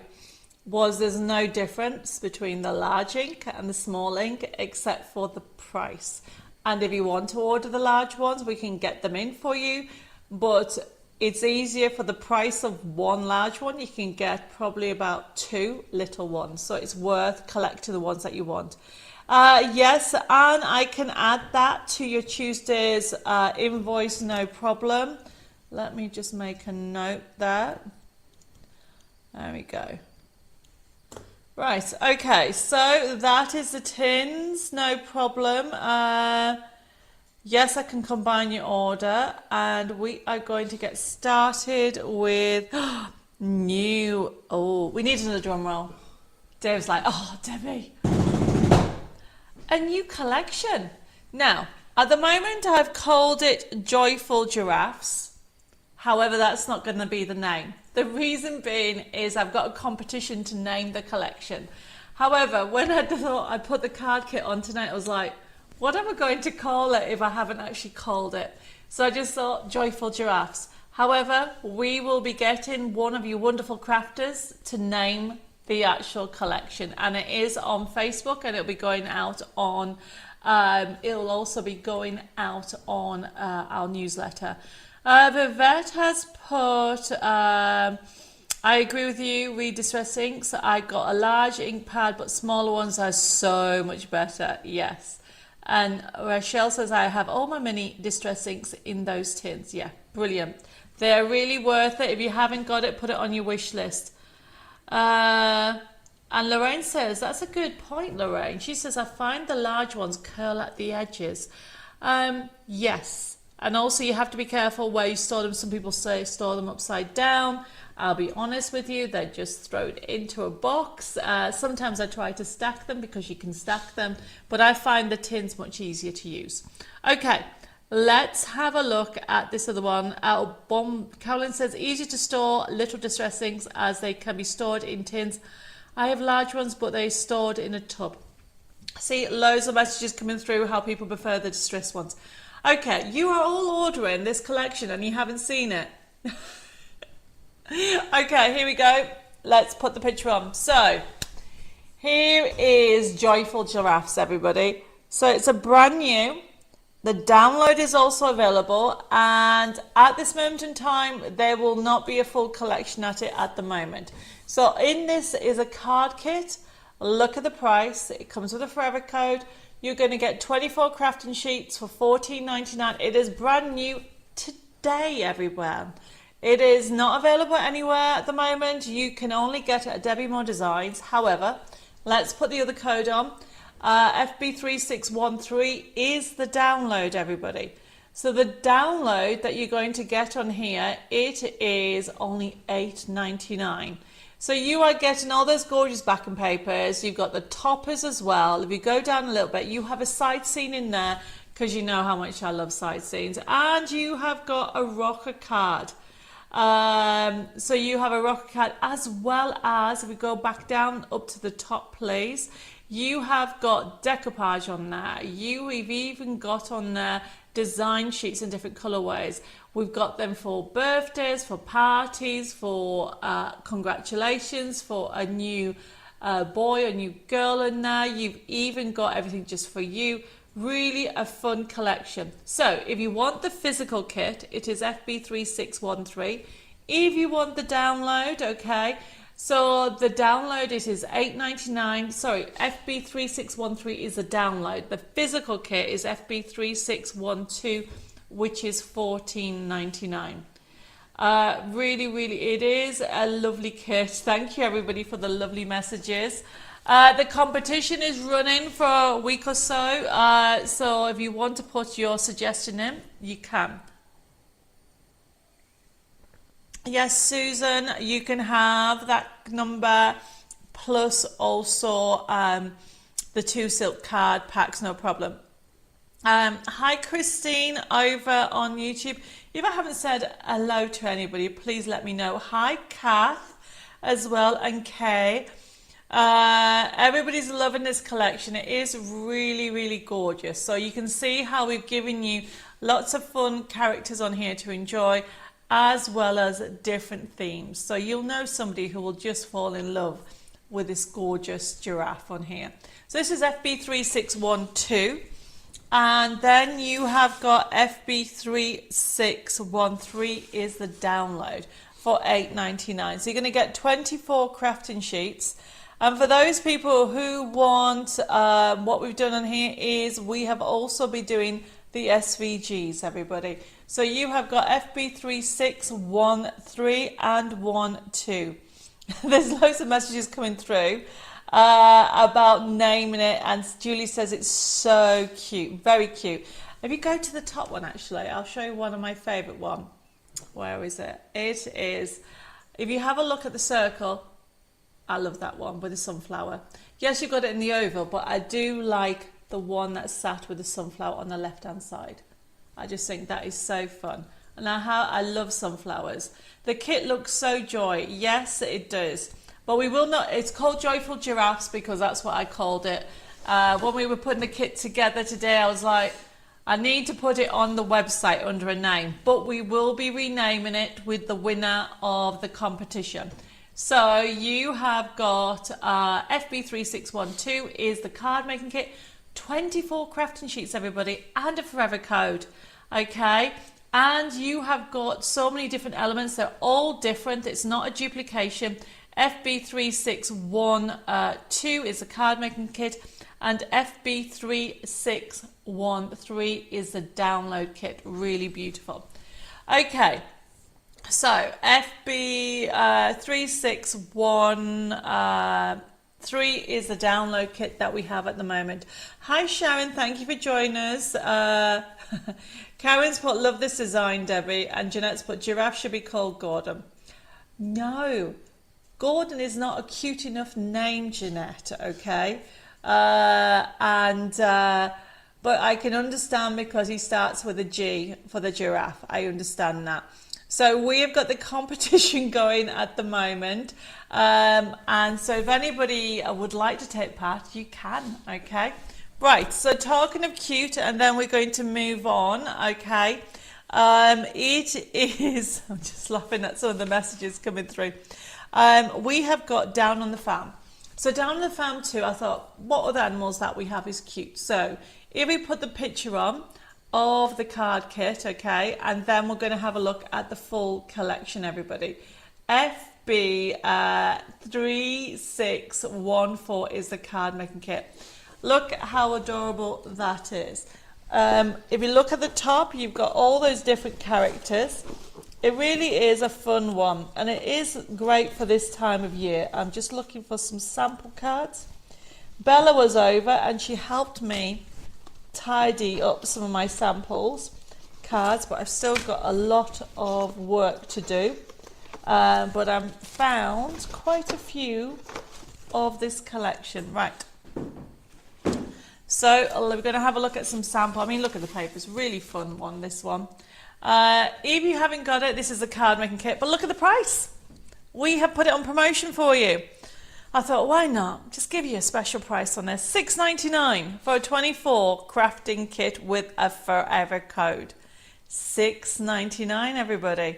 was there's no difference between the large ink and the small ink except for the price. And if you want to order the large ones, we can get them in for you. But it's easier for the price of 1 large one. You can get probably about 2 little ones. So it's worth collecting the ones that you want. Yes, and I can add that to your Tuesday's invoice, no problem. Let me just make a note there. There we go. Right, okay, so that is the tins, no problem. Yes, I can combine your order, and we are going to get started with we need another drum roll. Dave's like, oh, Debbie. A new collection. Now, at the moment, I've called it Joyful Giraffes. However, that's not going to be the name. The reason being is I've got a competition to name the collection. However, when I thought I put the card kit on tonight, I was like, what am I going to call it if I haven't actually called it? So I just thought Joyful Giraffes. However, we will be getting one of you wonderful crafters to name the actual collection, and it is on Facebook, and it'll be going out on it'll also be going out on our newsletter. Vivette has put I agree with you, read Distress Inks. I got a large ink pad, but smaller ones are so much better. Yes. And Rachelle says, I have all my mini Distress Inks in those tins. Yeah, brilliant. They're really worth it. If you haven't got it, put it on your wish list. And Lorraine says, that's a good point, Lorraine. She says, I find the large ones curl at the edges. Yes. And also you have to be careful where you store them. Some people say store them upside down. I'll be honest with you, they're just thrown into a box. Sometimes I try to stack them because you can stack them, but I find the tins much easier to use. Okay, let's have a look at this other one. Carolyn says, easy to store little Distress Inks as they can be stored in tins. I have large ones, but they're stored in a tub. See, loads of messages coming through how people prefer the Distress ones. Okay, you are all ordering this collection and you haven't seen it. Okay, here we go. Let's put the picture on. So, here is Joyful Giraffes, everybody. So, it's a brand new. The download is also available. And at this moment in time, there will not be a full collection at it at the moment. So, in this is a card kit. Look at the price. It comes with a forever code. You're going to get 24 crafting sheets for $14.99. It is brand new today, everywhere. It is not available anywhere at the moment. You can only get it at Debbie Moore Designs. However, let's put the other code on. FB3613 is the download, everybody. So the download that you're going to get on here, it is only $8.99. So you are getting all those gorgeous backing papers. You've got the toppers as well. If you go down a little bit, you have a side scene in there because you know how much I love side scenes. And you have got a rocker card. So you have a rocker card, as well as, if we go back down up to the top, please, you have got decoupage on there. We've even got on there design sheets in different colorways. We've got them for birthdays, for parties, for congratulations, for a new boy, a new girl in there. You've even got everything just for you. Really a fun collection. So if you want the physical kit, it is FB3613. If you want the download, okay, so the download, it is $8.99. Sorry, FB3613 is the download. The physical kit is FB3612, which is $14.99. Really, it is a lovely kit. Thank you, everybody, for the lovely messages. The competition is running for a week or so, so if you want to put your suggestion in, you can. Yes, Susan, you can have that number plus also the 2 silk card packs, no problem. Hi, Christine, over on YouTube. If I haven't said hello to anybody, please let me know. Hi, Kath, as well, and Kay. Everybody's loving this collection. It is really gorgeous. So you can see how we've given you lots of fun characters on here to enjoy, as well as different themes. So you'll know somebody who will just fall in love with this gorgeous giraffe on here. So this is FB3612, and then you have got FB3613 is the download for $8.99. So you're going to get 24 crafting sheets. And for those people who want, what we've done on here is we have also been doing the SVGs, everybody. So you have got FB3613 and 12. There's loads of messages coming through about naming it, and Julie says it's so cute, very cute. If you go to the top one, actually, I'll show you one of my favourite one. Where is it? It is, if you have a look at the circle, I love that one with the sunflower. Yes, you've got it in the oval, but I do like the one that's sat with the sunflower on the left-hand side. I just think that is so fun. And I love sunflowers. The kit looks so joy. Yes, it does. But But we will not, it's called Joyful Giraffes because that's what I called it. When we were putting the kit together today, I was like, I need to put it on the website under a name, but we will be renaming it with the winner of the competition. So you have got FB3612 is the card making kit, 24 crafting sheets, everybody, and a forever code. Okay, and you have got so many different elements. They're all different. It's not a duplication. FB3612 is the card making kit, and FB3613 is the download kit. Really beautiful. Okay, so FB3613 is the download kit that we have at the moment. Hi Sharon, thank you for joining us. Karen's put, love this design, Debbie, and Jeanette's put, giraffe should be called Gordon. No, Gordon is not a cute enough name, Jeanette, okay? But I can understand because he starts with a G for the giraffe. I understand that. So we have got the competition going at the moment. And so if anybody would like to take part, you can, okay? Right, so talking of cute, and then we're going to move on, okay? It is, I'm just laughing at some of the messages coming through. We have got Down on the Farm. So Down on the Farm too, I thought, what other animals that we have is cute? So if we put the picture on of the card kit, okay, and then we're going to have a look at the full collection, everybody. FB3614 is the card making kit. Look how adorable that is. If you look at the top, you've got all those different characters. It really is a fun one, and it is great for this time of year. I'm just looking for some sample cards. Bella was over and she helped me tidy up some of my samples cards, but I've still got a lot of work to do. But I've found quite a few of this collection. Right. So we're going to have a look at some sample. I mean, look at the paper. It's a really fun one, this one. If you haven't got it, this is the card making kit. But look at the price. We have put it on promotion for you. I thought, why not? Just give you a special price on this. $6.99 for a 24 crafting kit with a forever code. $6.99, everybody.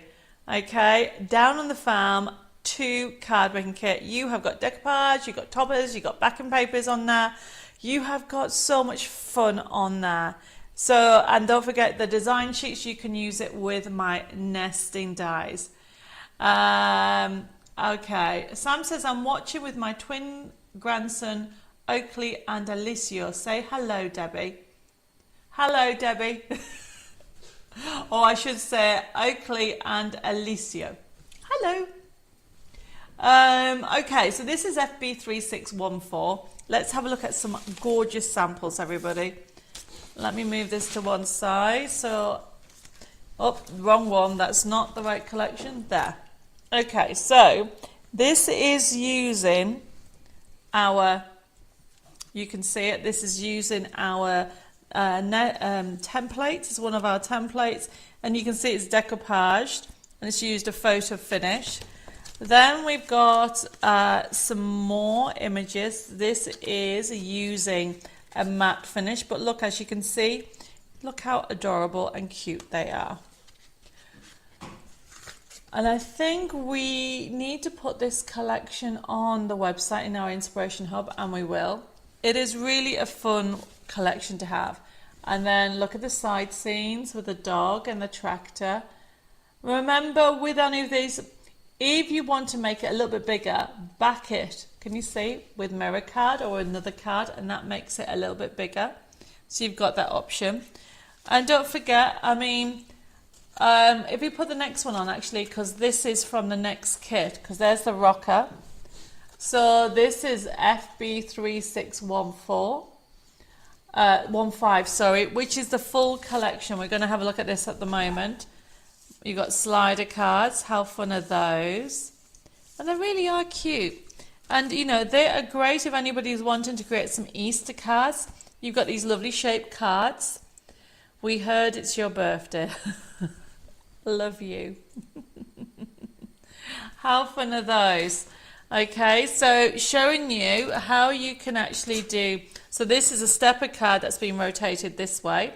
Okay, Down on the Farm 2 card making kit. You have got decoupage, you've got toppers, you've got backing papers on there. You have got so much fun on there. So, and don't forget the design sheets, you can use it with my nesting dies. Okay, Sam says, I'm watching with my twin grandson, Oakley and Alicio. Say hello, Debbie. Hello, Debbie. Or I should say Oakley and Alicio. Hello. Okay, so this is FB3614. Let's have a look at some gorgeous samples, everybody. Let me move this to one side. So, oh, wrong one. That's not the right collection. There. Okay, so this is using our, you can see it, this is using our templates. It's one of our templates, and you can see it's decoupaged, and it's used a photo finish. Then we've got some more images. This is using a matte finish, but look, as you can see, look how adorable and cute they are. And I think we need to put this collection on the website in our Inspiration Hub, and we will. It is really a fun collection to have. And then look at the side scenes with the dog and the tractor. Remember, with any of these, if you want to make it a little bit bigger, back it, can you see, with mirror card or another card, and that makes it a little bit bigger. So you've got that option. And don't forget, I mean, if we put the next one on, actually, because this is from the next kit, because there's the rocker. So this is FB3614. 15, sorry, which is the full collection. We're going to have a look at this at the moment. You've got slider cards. How fun are those? And they really are cute. And, you know, they are great if anybody's wanting to create some Easter cards. You've got these lovely shaped cards. We heard it's your birthday. Love you. How fun are those? Okay, so showing you how you can actually do, so this is a stepper card that's been rotated this way,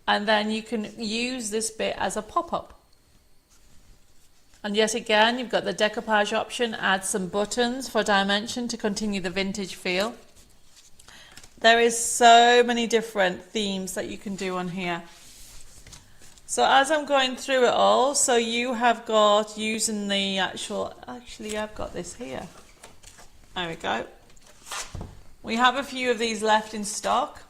and then you can use this bit as a pop-up. And yet again, you've got the decoupage option, add some buttons for dimension to continue the vintage feel. There is so many different themes that you can do on here. So as I'm going through it all, so you have got using the actually I've got this here. There we go. We have a few of these left in stock.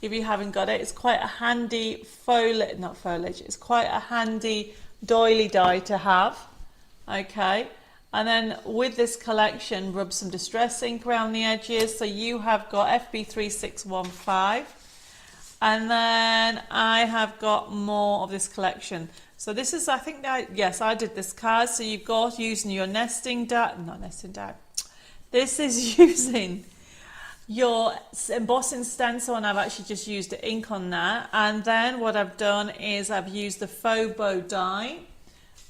If you haven't got it, it's quite a handy foliage, it's quite a handy doily die to have. Okay, and then with this collection, rub some distress ink around the edges. So you have got FB3615, and then I have got more of this collection. So this is, I think, yes, I did this card. So you've got using your nesting die, not nesting die. This is using your embossing stencil, and I've actually just used the ink on that. And then what I've done is I've used the faux bow die,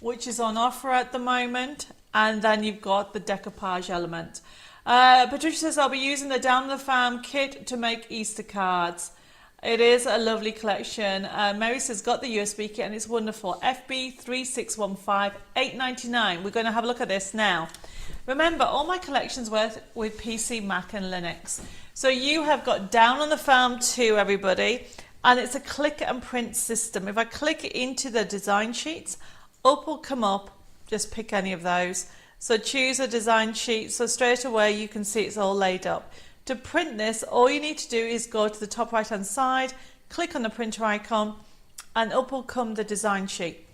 which is on offer at the moment, and then you've got the decoupage element. Patricia says, I'll be using the Down the Farm kit to make Easter cards. It is a lovely collection. Mary says, got the USB kit and it's wonderful. FB3615, $8.99. We're going to have a look at this now. Remember, all my collections work with PC, Mac and Linux. So you have got Down on the Farm 2, everybody, and it's a click and print system. If I click into the design sheets, up will come up, just pick any of those. So choose a design sheet, so straight away you can see it's all laid up. To print this, all you need to do is go to the top right hand side, click on the printer icon, and up will come the design sheet.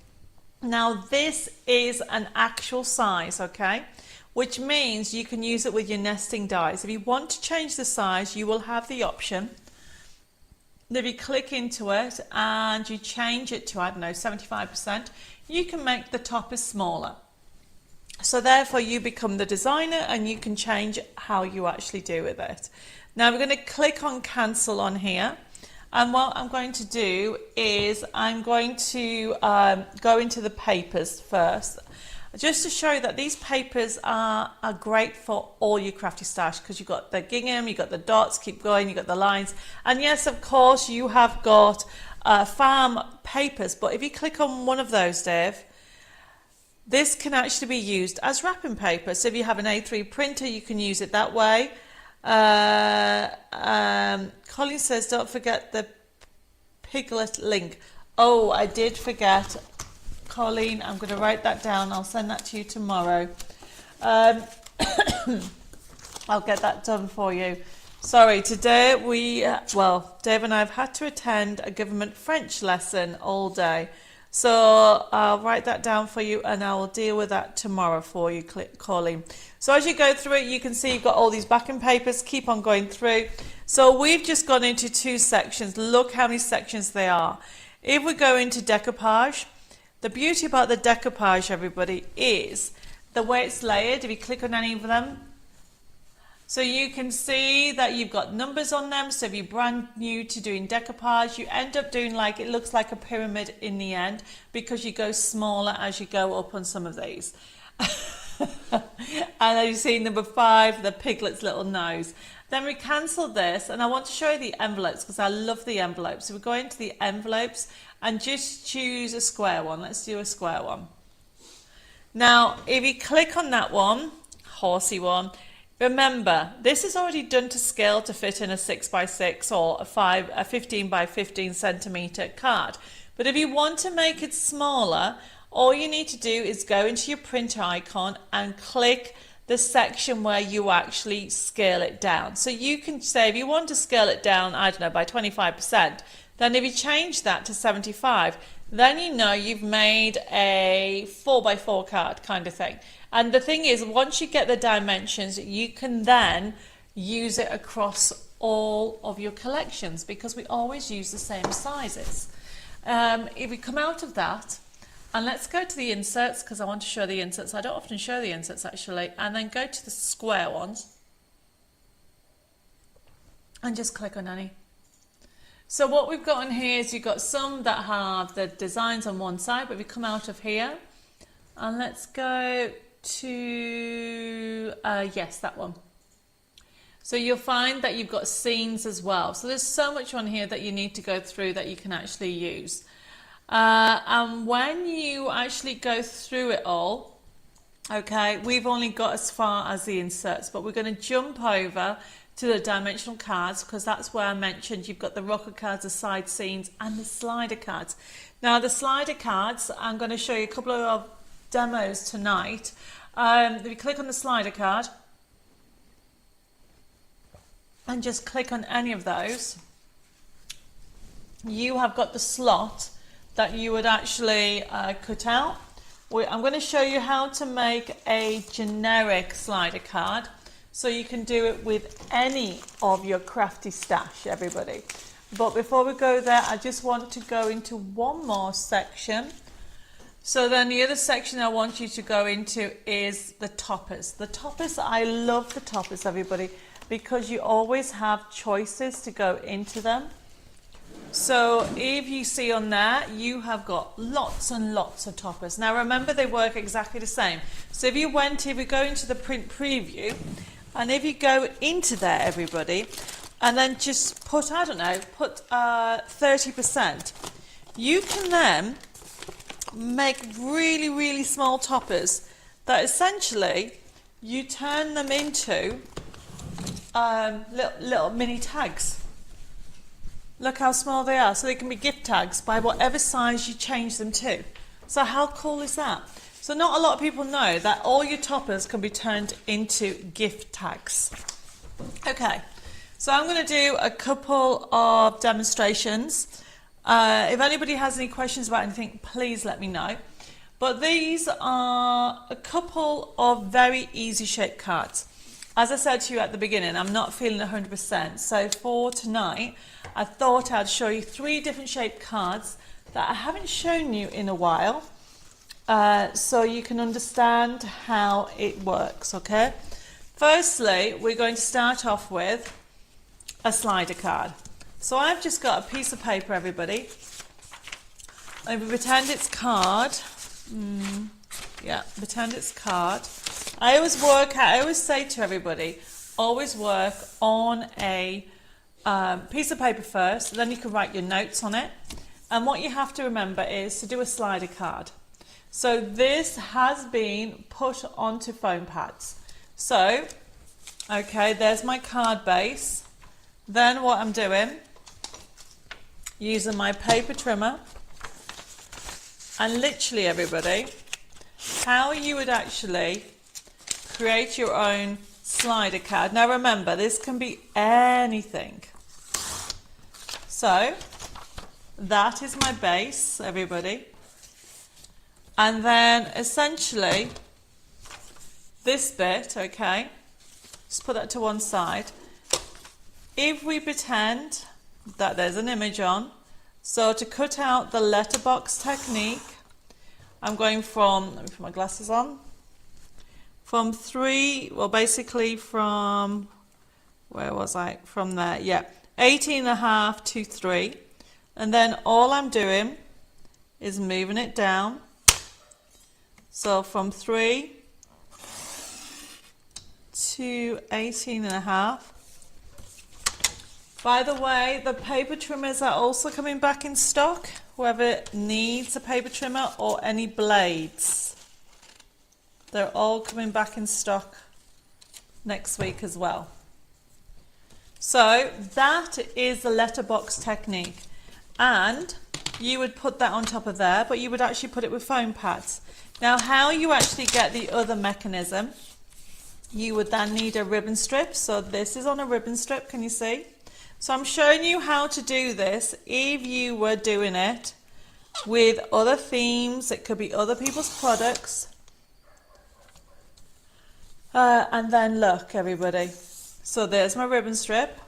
Now this is an actual size, okay? Which means you can use it with your nesting dies. If you want to change the size, you will have the option. If you click into it and you change it to, I don't know, 75%, you can make the top as smaller. So therefore you become the designer and you can change how you actually do with it. Now we're going to click on cancel on here. And what I'm going to do is I'm going to go into the papers first. Just to show you that these papers are great for all your crafty stash, because you've got the gingham, you've got the dots, keep going, you've got the lines. And yes, of course, you have got farm papers. But if you click on one of those, Dave, this can actually be used as wrapping paper. So if you have an A3 printer, you can use it that way. Colin says, don't forget the Piglet link. Oh, I did forget. Colleen, I'm going to write that down. I'll send that to you tomorrow. I'll get that done for you. Sorry, today Dave and I have had to attend a government French lesson all day. So I'll write that down for you and I will deal with that tomorrow for you, Colleen. So as you go through it, you can see you've got all these backing papers. Keep on going through. So we've just gone into 2 sections. Look how many sections they are. If we go into decoupage, the beauty about the decoupage, everybody, is the way it's layered. If you click on any of them, so you can see that you've got numbers on them. So if you're brand new to doing decoupage, you end up doing like, it looks like a pyramid in the end, because you go smaller as you go up on some of these. And as you see, number 5, the piglet's little nose. Then we cancel this, and I want to show you the envelopes because I love the envelopes. So we go into the envelopes and just choose a square one. Let's do a square one. Now, if you click on that one, horsey one, remember, this is already done to scale to fit in a 6x6 or a 15 by 15 centimeter card. But if you want to make it smaller, all you need to do is go into your printer icon and click the section where you actually scale it down. So you can say, if you want to scale it down, I don't know, by 25%, then if you change that to 75, then you know you've made a 4x4 card kind of thing. And the thing is, once you get the dimensions, you can then use it across all of your collections, because we always use the same sizes. If we come out of that, and let's go to the inserts, because I want to show the inserts. I don't often show the inserts actually. And then go to the square ones and just click on any. So what we've got on here is you've got some that have the designs on one side, but we come out of here and let's go to, yes, that one. So you'll find that you've got scenes as well. So there's so much on here that you need to go through that you can actually use. And when you actually go through it all, okay, we've only got as far as the inserts, but we're going to jump over to the dimensional cards because that's where I mentioned you've got the rocker cards, the side scenes, and the slider cards. Now the slider cards, I'm going to show you a couple of demos tonight. If you click on the slider card, and just click on any of those, you have got the slot that you would actually cut out. I'm going to show you how to make a generic slider card so you can do it with any of your crafty stash, everybody. But before we go there, I just want to go into one more section. So then the other section I want you to go into is the toppers. The toppers, I love the toppers, everybody, because you always have choices to go into them. So if you see on there, you have got lots and lots of toppers. Now remember, they work exactly the same. So if we go into the print preview, and if you go into there, everybody, and then just put, I don't know, put 30%, you can then make really, really small toppers that essentially you turn them into little mini tags. Look how small they are. So they can be gift tags by whatever size you change them to. So how cool is that? So not a lot of people know that all your toppers can be turned into gift tags. Okay, so I'm going to do a couple of demonstrations. If anybody has any questions about anything, please let me know. But these are a couple of very easy shaped cards. As I said to you at the beginning, I'm not feeling 100%. So for tonight, I thought I'd show you 3 different shaped cards that I haven't shown you in a while, so you can understand how it works, okay? Firstly, we're going to start off with a slider card. So I've just got a piece of paper, everybody. And we pretend it's card. Yeah, pretend it's card. I always say to everybody, always work on a piece of paper first, then you can write your notes on it. And what you have to remember is to do a slider card. So this has been put onto foam pads. So, okay, there's my card base. Then what I'm doing, using my paper trimmer, and literally everybody, how you would actually create your own slider card. Now remember, this can be anything. So that is my base, everybody. And then essentially this bit, okay, just put that to one side. If we pretend that there's an image on, so to cut out the letterbox technique, I'm going from, let me put my glasses on, from 3, well basically from, where was I? From there, yeah, 18.5 to 3. And then all I'm doing is moving it down. So from 3 to 18.5. By the way, the paper trimmers are also coming back in stock. Whoever needs a paper trimmer or any blades, they're all coming back in stock next week as well. So that is the letterbox technique. And you would put that on top of there, but you would actually put it with foam pads. Now how you actually get the other mechanism, you would then need a ribbon strip. So this is on a ribbon strip, can you see? So I'm showing you how to do this if you were doing it with other themes. It could be other people's products. And then look, everybody. So there's my ribbon strip.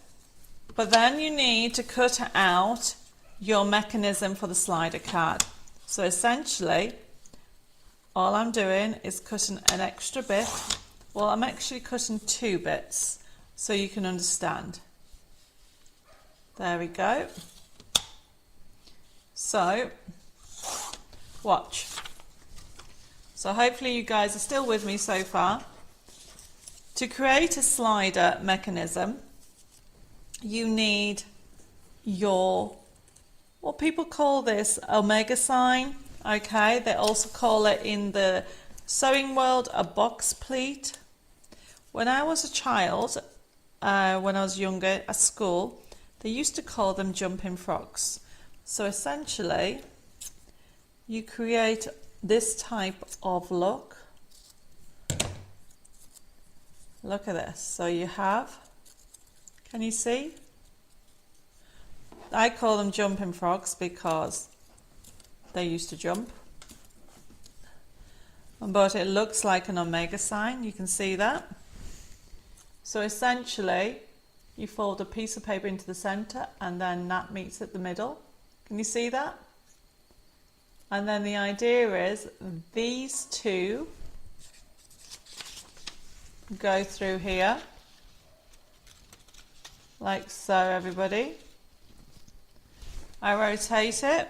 But then you need to cut out your mechanism for the slider card. So essentially, all I'm doing is cutting an extra bit. Well, I'm actually cutting 2 bits so you can understand. There we go. So, watch. So hopefully you guys are still with me so far. To create a slider mechanism, you need your, what people call this, omega sign. Okay, they also call it in the sewing world a box pleat. When I was a child, when I was younger at school, they used to call them jumping frogs. So essentially, you create this type of look. Look at this. So you have, can you see? I call them jumping frogs because they used to jump. But it looks like an omega sign, you can see that. So essentially, you fold a piece of paper into the center and then that meets at the middle. Can you see that? And then the idea is these two go through here, like so, everybody. I rotate it.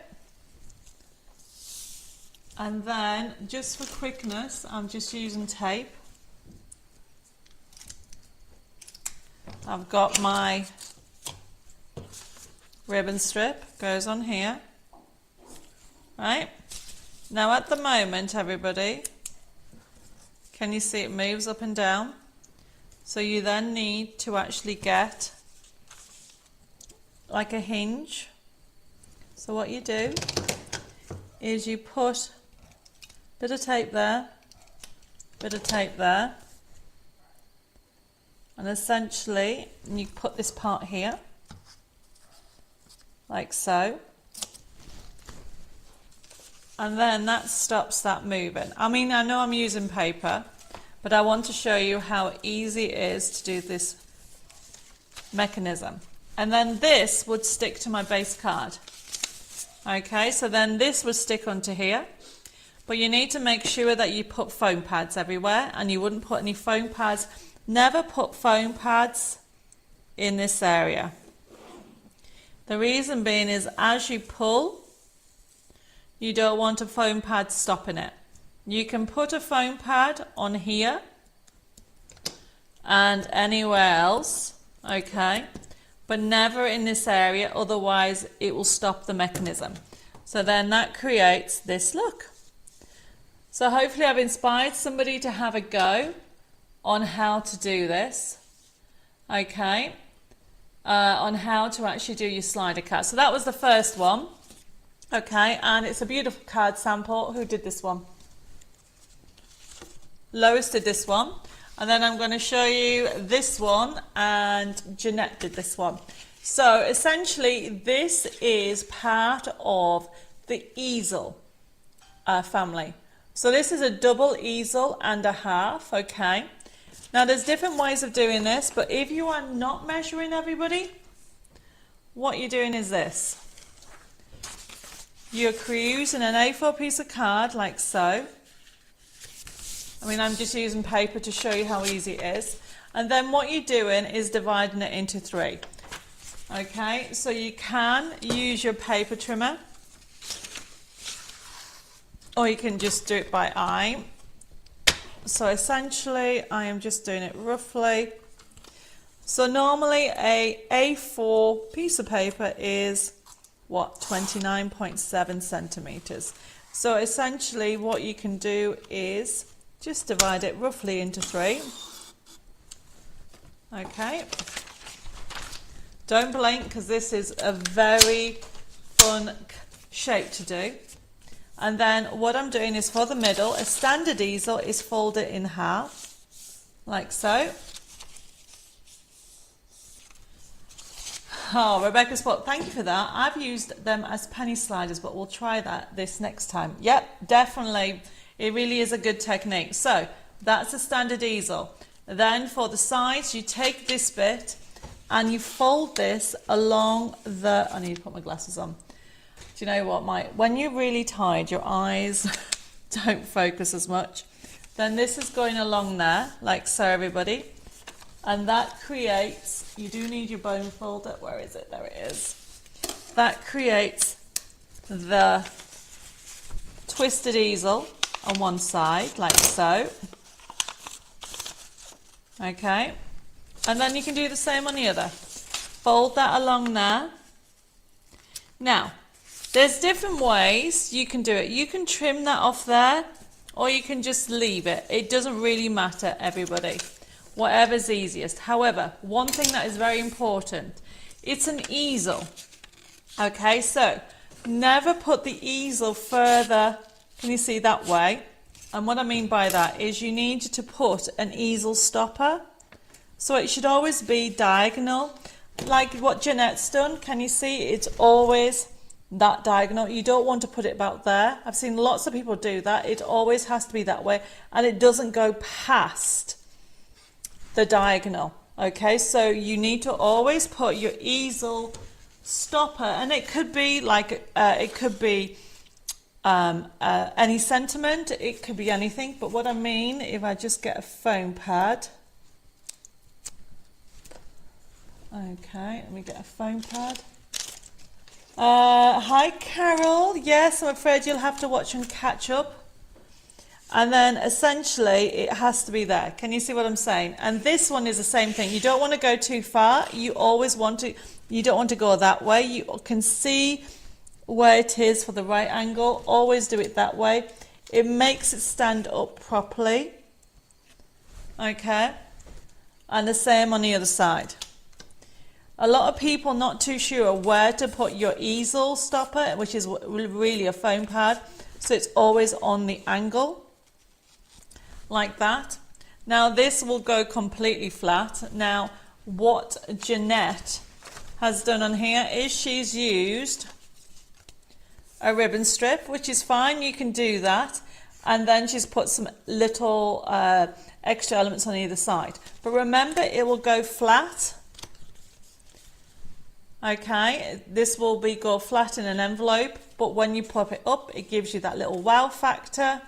And then, just for quickness, I'm just using tape. I've got my ribbon strip, goes on here. Right? Now at the moment, everybody, can you see it moves up and down? So you then need to actually get like a hinge. So what you do is you put a bit of tape there, bit of tape there, and essentially you put this part here, like so. And then that stops that moving. I mean, I know I'm using paper, but I want to show you how easy it is to do this mechanism. And then this would stick to my base card. Okay, so then this would stick onto here. But you need to make sure that you put foam pads everywhere, and you wouldn't put any foam pads. Never put foam pads in this area. The reason being is as you pull, you don't want a foam pad stopping it. You can put a foam pad on here and anywhere else, okay, but never in this area, otherwise it will stop the mechanism. So then that creates this look. So hopefully I've inspired somebody to have a go on how to do this, okay, on how to actually do your slider card. So that was the first one. Okay, and it's a beautiful card sample. Who did this one? Lois did this one. And then I'm going to show you this one, and Jeanette did this one. So essentially, this is part of the easel family. So this is a double easel and a half, okay? Now there's different ways of doing this, but if you are not measuring, everybody, what you're doing is this. You're using an A4 piece of card like so. I mean, I'm just using paper to show you how easy it is. And then what you're doing is dividing it into 3. Okay, so you can use your paper trimmer, or you can just do it by eye. So essentially, I am just doing it roughly. So normally a A4 piece of paper is what, 29.7 centimeters. So essentially what you can do is just divide it roughly into 3. Okay. Don't blink, because this is a very fun shape to do. And then what I'm doing is for the middle, a standard easel is folded in half, like so. Oh, Rebecca Spot, thank you for that. I've used them as penny sliders, but we'll try this next time. Yep, definitely. It really is a good technique. So that's a standard easel. Then for the sides, you take this bit and you fold this along the, I need to put my glasses on. Do you know what, when you're really tired, your eyes don't focus as much. Then this is going along there, like so, everybody. And that creates, you do need your bone folder. Where is it? There it is. That creates the twisted easel. on one side, like so. Okay, and then you can do the same on the other. Fold that along there. Now, there's different ways you can do it. You can trim that off there, or you can just leave it. It doesn't really matter, everybody. Whatever's easiest. However, one thing that is very important, it's an easel. Okay, so never put the easel further, can you see, that way? And what I mean by that is you need to put an easel stopper. So it should always be diagonal. Like what Jeanette's done, can you see? It's always that diagonal. You don't want to put it about there. I've seen lots of people do that. It always has to be that way, and it doesn't go past the diagonal. Okay, so you need to always put your easel stopper, and it could be like any sentiment, it could be anything, but what I mean, if I just get a foam pad. Okay, let me get a foam pad. Hi Carol, yes, I'm afraid you'll have to watch and catch up. And then essentially it has to be there. Can you see what I'm saying? And this one is the same thing. You don't want to go too far. You don't want to go that way. You can see where it is for the right angle. Always do it that way. It makes it stand up properly. Okay. And the same on the other side. A lot of people not too sure where to put your easel stopper, which is really a foam pad. So it's always on the angle, like that. Now this will go completely flat. Now what Jeanette has done on here is she's used a ribbon strip, which is fine, you can do that. And then she's put some little extra elements on either side. But remember, it will go flat. Okay, this will go flat in an envelope, but when you pop it up, it gives you that little wow factor.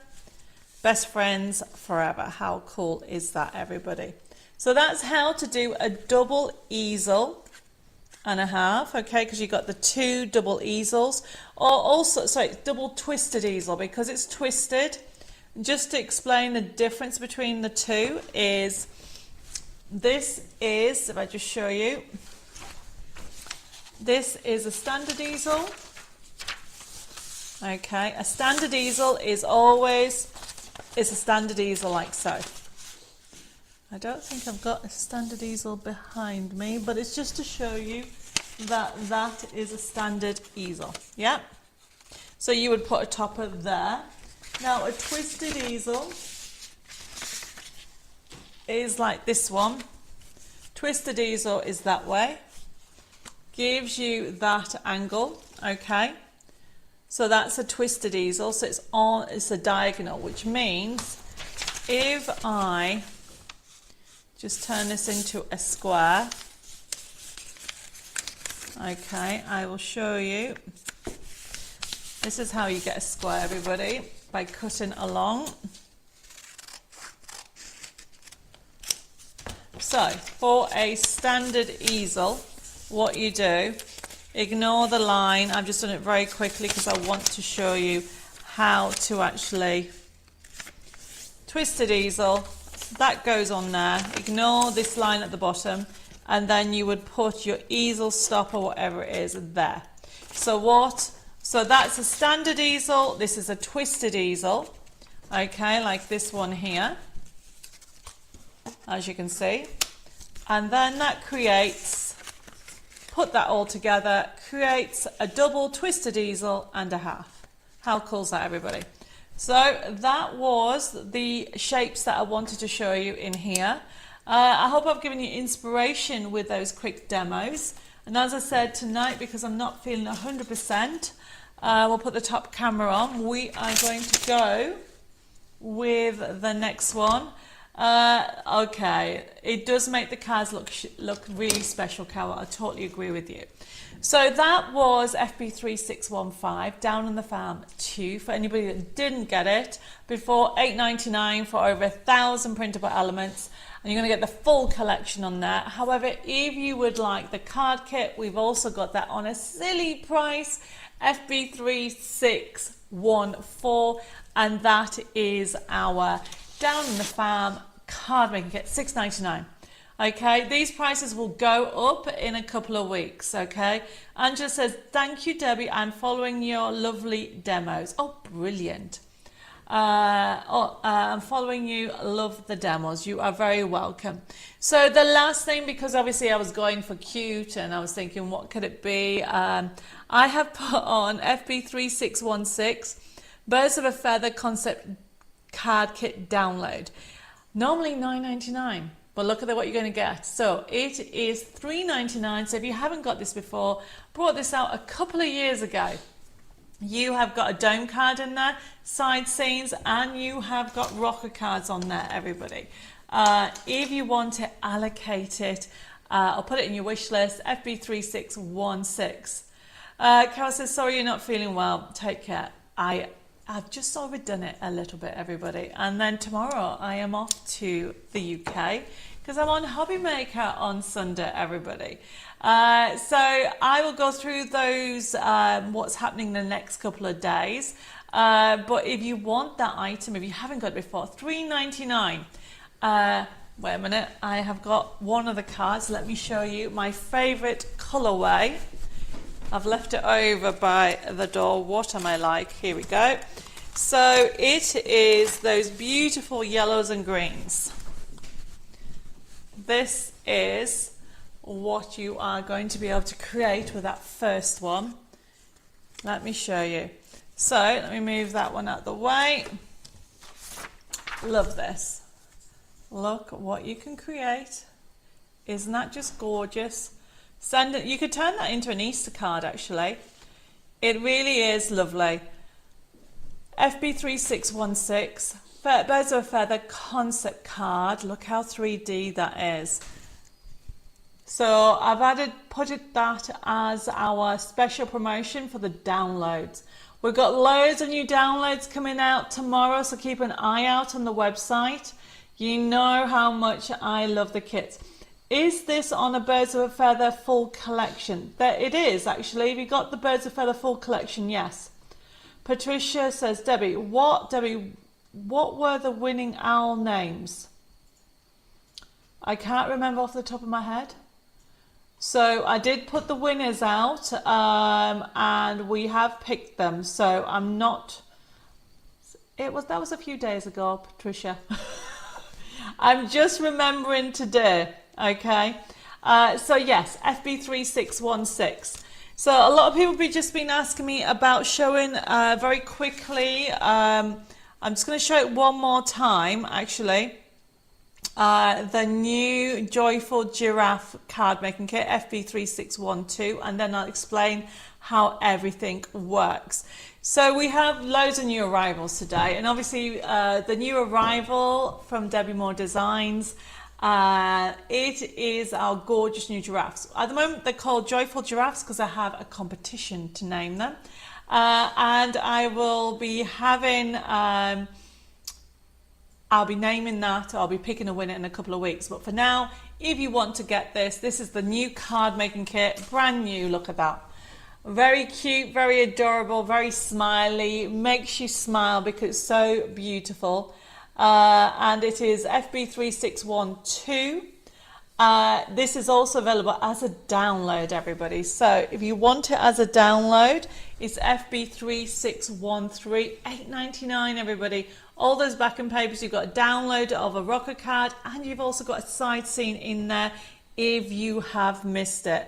Best friends forever. How cool is that, everybody? So that's how to do a double easel and a half, okay, because you've got the two double easels, or also, sorry, double twisted easel, because it's twisted. Just to explain the difference between the two is, this is, if I just show you, this is a standard easel. Okay, a standard easel is always, it's a standard easel like so. I don't think I've got a standard easel behind me, but it's just to show you that that is a standard easel. Yeah. So you would put a topper there. Now a twisted easel is like this one. Twisted easel is that way. Gives you that angle, okay? So that's a twisted easel, so it's a diagonal, which means if I just turn this into a square, okay, I will show you. This is how you get a square, everybody, by cutting along. So for a standard easel, what you do, ignore the line. I've just done it very quickly because I want to show you how to actually twisted easel. That goes on there. Ignore this line at the bottom, and then you would put your easel stopper, whatever it is, there. So that's a standard easel. This is a twisted easel. Okay, like this one here, as you can see. And then that creates, put that all together, creates a double twisted easel and a half. How cool is that, everybody? So that was the shapes that I wanted to show you in here. I hope I've given you inspiration with those quick demos. And as I said tonight, because I'm not feeling 100%, we'll put the top camera on. We are going to go with the next one. Okay, it does make the cars look really special, Carol. I totally agree with you. So that was FB3615, Down on the Farm 2. For anybody that didn't get it, before $8.99 for over 1,000 printable elements, and you're going to get the full collection on that. However, if you would like the card kit, we've also got that on a silly price, FB36 3614, and that is our Down in the Farm card making kit, $6.99. Okay, these prices will go up in a couple of weeks. Okay, Angela says, thank you, Debbie. I'm following your lovely demos. Oh, brilliant. I'm following you. Love the demos. You are very welcome. So the last thing, because obviously I was going for cute and I was thinking, what could it be? I have put on FB3616 Birds of a Feather concept card kit download. Normally $9.99. But look at what you're going to get. So it is $3.99. So if you haven't got this before, brought this out a couple of years ago. You have got a dome card in there, side scenes, and you have got rocker cards on there, everybody. If you want to allocate it, I'll put it in your wish list, FB3616. Carol says, sorry you're not feeling well. Take care. I've just overdone it a little bit, everybody. And then tomorrow I am off to the UK because I'm on Hobby Maker on Sunday, everybody. So I will go through those, what's happening the next couple of days. But if you want that item, if you haven't got it before, $3.99. Wait a minute, I have got one of the cards. Let me show you my favorite colorway. I've left it over by the door. What am I like? Here we go. So it is those beautiful yellows and greens. This is what you are going to be able to create with that first one. Let me show you. So let me move that one out the way. Love this. Look what you can create. Isn't that just gorgeous? Send it. You could turn that into an Easter card, actually. It really is lovely. FB3616 Birds of a Feather concept card. Look how 3D that is. So I've put that as our special promotion for the downloads. We've got loads of new downloads coming out tomorrow, so keep an eye out on the website. You know how much I love the kits. Is this on a Birds of a Feather full collection? It is, actually. Have you got the Birds of a Feather full collection? Yes. Patricia says, Debbie, what were the winning owl names? I can't remember off the top of my head. So I did put the winners out, and we have picked them. So I'm not. That was a few days ago, Patricia. I'm just remembering today. Okay. So yes, FB3616. So a lot of people have just been asking me about showing very quickly. I'm just going to show it one more time, actually. The new Joyful Giraffe card making kit, FB3612, and then I'll explain how everything works. So we have loads of new arrivals today, and obviously the new arrival from Debbie Moore Designs, it is our gorgeous new giraffes. At the moment they're called Joyful Giraffes because I have a competition to name them, and I will be having I'll be naming that. I'll be picking a winner in a couple of weeks. But for now, if you want to get this, this is the new card making kit. Brand new. Look at that. Very cute, very adorable, very smiley. Makes you smile because it's so beautiful. And it is FB3612. This is also available as a download, everybody. So if you want it as a download, it's FB3613, $8.99, everybody. All those backing papers, you've got a download of a rocker card, and you've also got a side scene in there if you have missed it.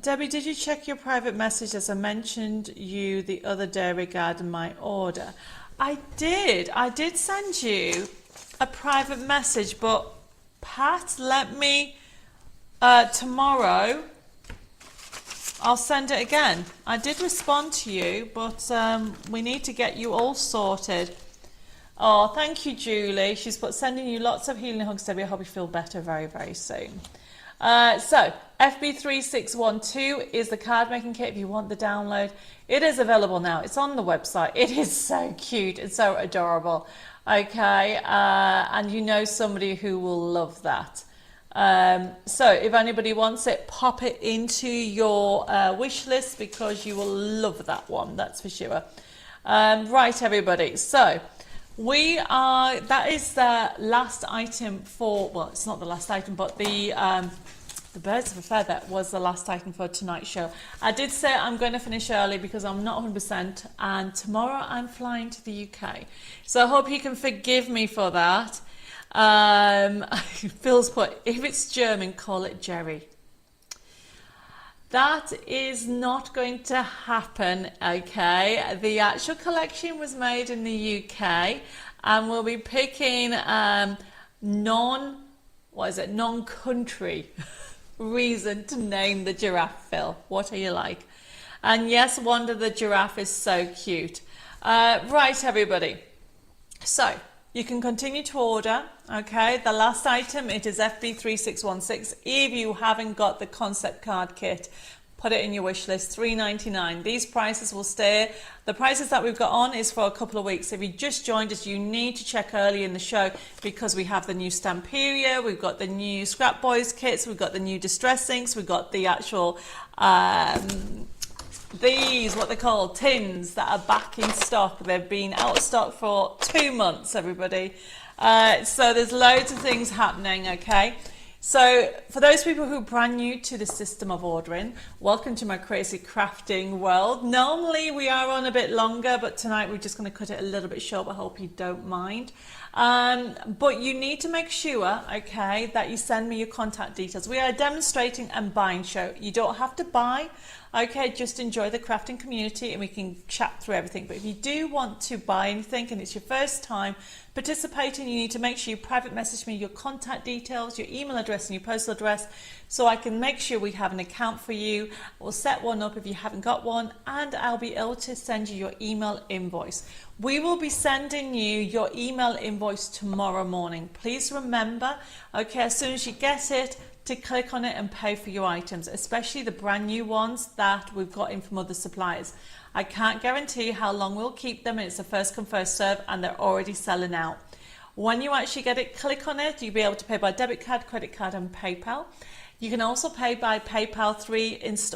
Debbie, did you check your private message as I mentioned you the other day regarding my order? I did send you a private message, but Pat, let me tomorrow I'll send it again. I did respond to you, but we need to get you all sorted. Oh, thank you, Julie. She's put sending you lots of healing hugs, Debbie. I hope you feel better very, very soon. So FB3612 is the card making kit if you want the download. It is available now. It's on the website. It is so cute. It's so adorable. Okay, and you know somebody who will love that. So if anybody wants it, pop it into your wish list because you will love that one, that's for sure. Right, everybody, so that is the last item for, well, it's not the last item, but the Birds of a Feather was the last item for tonight's show. I did say I'm going to finish early because I'm not 100%, and tomorrow I'm flying to the UK. So I hope you can forgive me for that. Phil's put, if it's German, call it Jerry. That is not going to happen, okay? The actual collection was made in the UK, and we'll be picking non-country reason to name the giraffe, Phil. What are you like? And yes, Wanda the giraffe is so cute. Right, everybody. So you can continue to order, okay? The last item, it is FB3616. If you haven't got the concept card kit, put it in your wish list, $3.99. These prices will stay. The prices that we've got on is for a couple of weeks. If you just joined us, you need to check early in the show because we have the new Stamperia, we've got the new Scrap Boys kits, we've got the new Distress Inks, we've got the actual these, what they call tins, that are back in stock. They've been out of stock for 2 months, everybody. So there's loads of things happening, okay? So for those people who are brand new to the system of ordering, welcome to my crazy crafting world. Normally we are on a bit longer, but tonight we're just going to cut it a little bit short. I hope you don't mind. But you need to make sure, okay, that you send me your contact details. We are a demonstrating and buying show. You don't have to buy. Okay, just enjoy the crafting community and we can chat through everything. But if you do want to buy anything and it's your first time participating, you need to make sure you private message me your contact details, your email address and your postal address so I can make sure we have an account for you. We'll set one up if you haven't got one, and I'll be able to send you your email invoice. We will be sending you your email invoice tomorrow morning. Please remember, okay, as soon as you get it, to click on it and pay for your items, especially the brand new ones that we've got in from other suppliers. I can't guarantee how long we'll keep them. It's a first come first serve and they're already selling out. When you actually get it, click on it, you'll be able to pay by debit card, credit card and PayPal. You can also pay by PayPal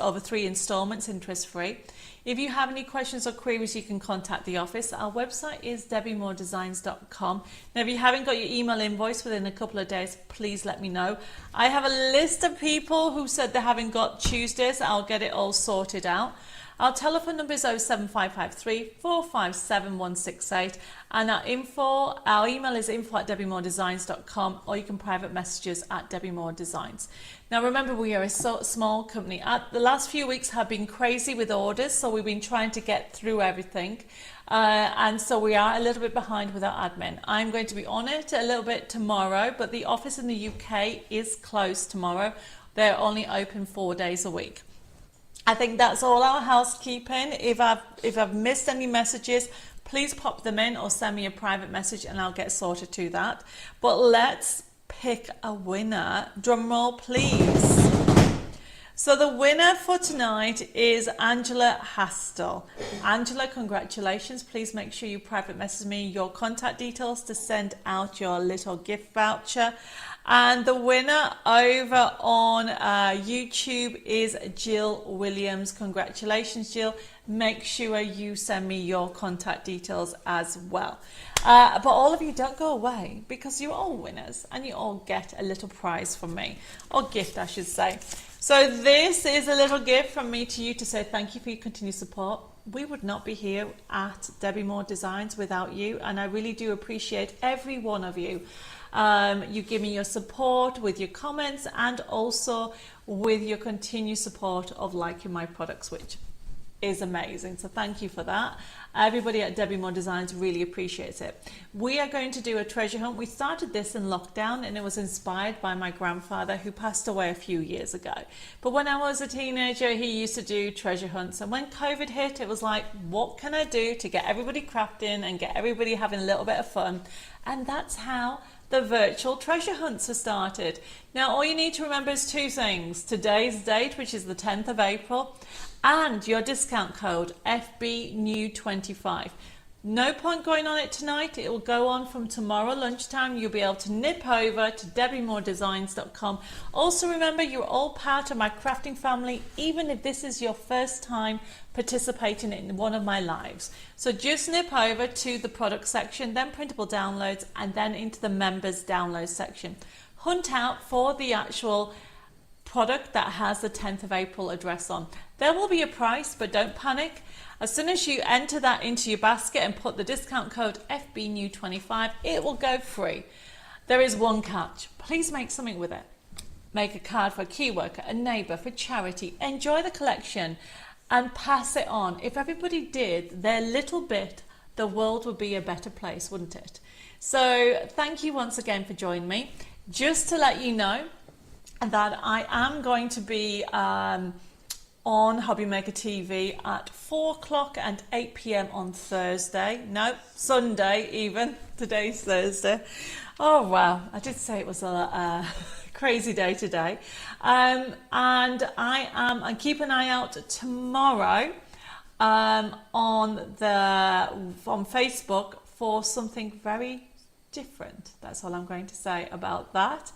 over 3 installments, interest free. If you have any questions or queries, you can contact the office. Our website is debbiemoredesigns.com. Now, if you haven't got your email invoice within a couple of days, please let me know. I have a list of people who said they haven't got Tuesdays. I'll get it all sorted out. Our telephone number is 07553 457 168, and our email is info@debbiemoredesigns.com, or you can private message us at Debbie More Designs. Now remember, we are a small company. The last few weeks have been crazy with orders, so we've been trying to get through everything, and so we are a little bit behind with our admin. I'm going to be on it a little bit tomorrow, but the office in the UK is closed tomorrow. They're only open 4 days a week. I think that's all our housekeeping. If I've missed any messages, please pop them in or send me a private message and I'll get sorted to that. But let's pick a winner. Drum roll, please. So the winner for tonight is Angela Hastel. Angela, congratulations. Please make sure you private message me your contact details to send out your little gift voucher. And the winner over on YouTube is Jill Williams. Congratulations, Jill. Make sure you send me your contact details as well. But all of you, don't go away because you're all winners and you all get a little prize from me, or gift, I should say. So this is a little gift from me to you to say thank you for your continued support. We would not be here at Debbie More Designs without you, and I really do appreciate every one of you. You give me your support with your comments and also with your continued support of liking my products, which is amazing. So thank you for that. Everybody at Debbie More Designs really appreciates it. We are going to do a treasure hunt. We started this in lockdown and it was inspired by my grandfather who passed away a few years ago. But when I was a teenager, he used to do treasure hunts. And when COVID hit, it was like, what can I do to get everybody crafting and get everybody having a little bit of fun? And that's how the virtual treasure hunts are started. Now, all you need to remember is 2 things. Today's date, which is the 10th of April, and your discount code FBNEW25. No point going on it tonight. It will go on from tomorrow lunchtime. You'll be able to nip over to debbiemoredesigns.com. Also remember, you're all part of my crafting family, even if this is your first time participating in one of my lives. So just nip over to the product section, then printable downloads, and then into the members download section. Hunt out for the actual product that has the 10th of April address on. There will be a price, but don't panic. As soon as you enter that into your basket and put the discount code FBNEW25, it will go free. There is one catch. Please make something with it. Make a card for a key worker, a neighbour, for charity. Enjoy the collection and pass it on. If everybody did their little bit, the world would be a better place, wouldn't it? So thank you once again for joining me. Just to let you know that I am going to be on Hobby Maker TV at 4 o'clock and 8 p.m. on Thursday. No, Sunday even. Today's Thursday. Oh wow, I did say it was a crazy day today. And I keep an eye out tomorrow on Facebook for something very different. That's all I'm going to say about that.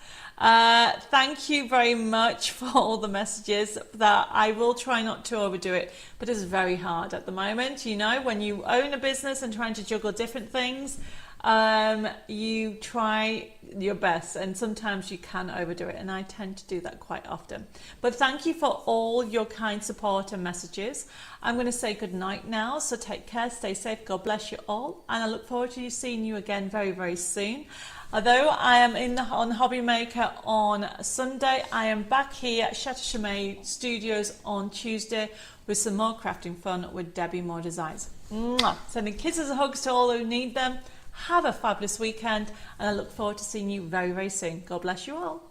Thank you very much for all the messages. That I will try not to overdo it, but it's very hard at the moment. You know, when you own a business and trying to juggle different things, you try your best, and sometimes you can overdo it, and I tend to do that quite often. But thank you for all your kind support and messages. I'm going to say good night now, so take care, stay safe, God bless you all, and I look forward to seeing you again very, very soon. Although I am on Hobby Maker on Sunday, I am back here at Chateau Chimay Studios on Tuesday with some more crafting fun with Debbie Moore Designs. Mwah! Sending kisses and hugs to all who need them. Have a fabulous weekend, and I look forward to seeing you very, very soon. God bless you all.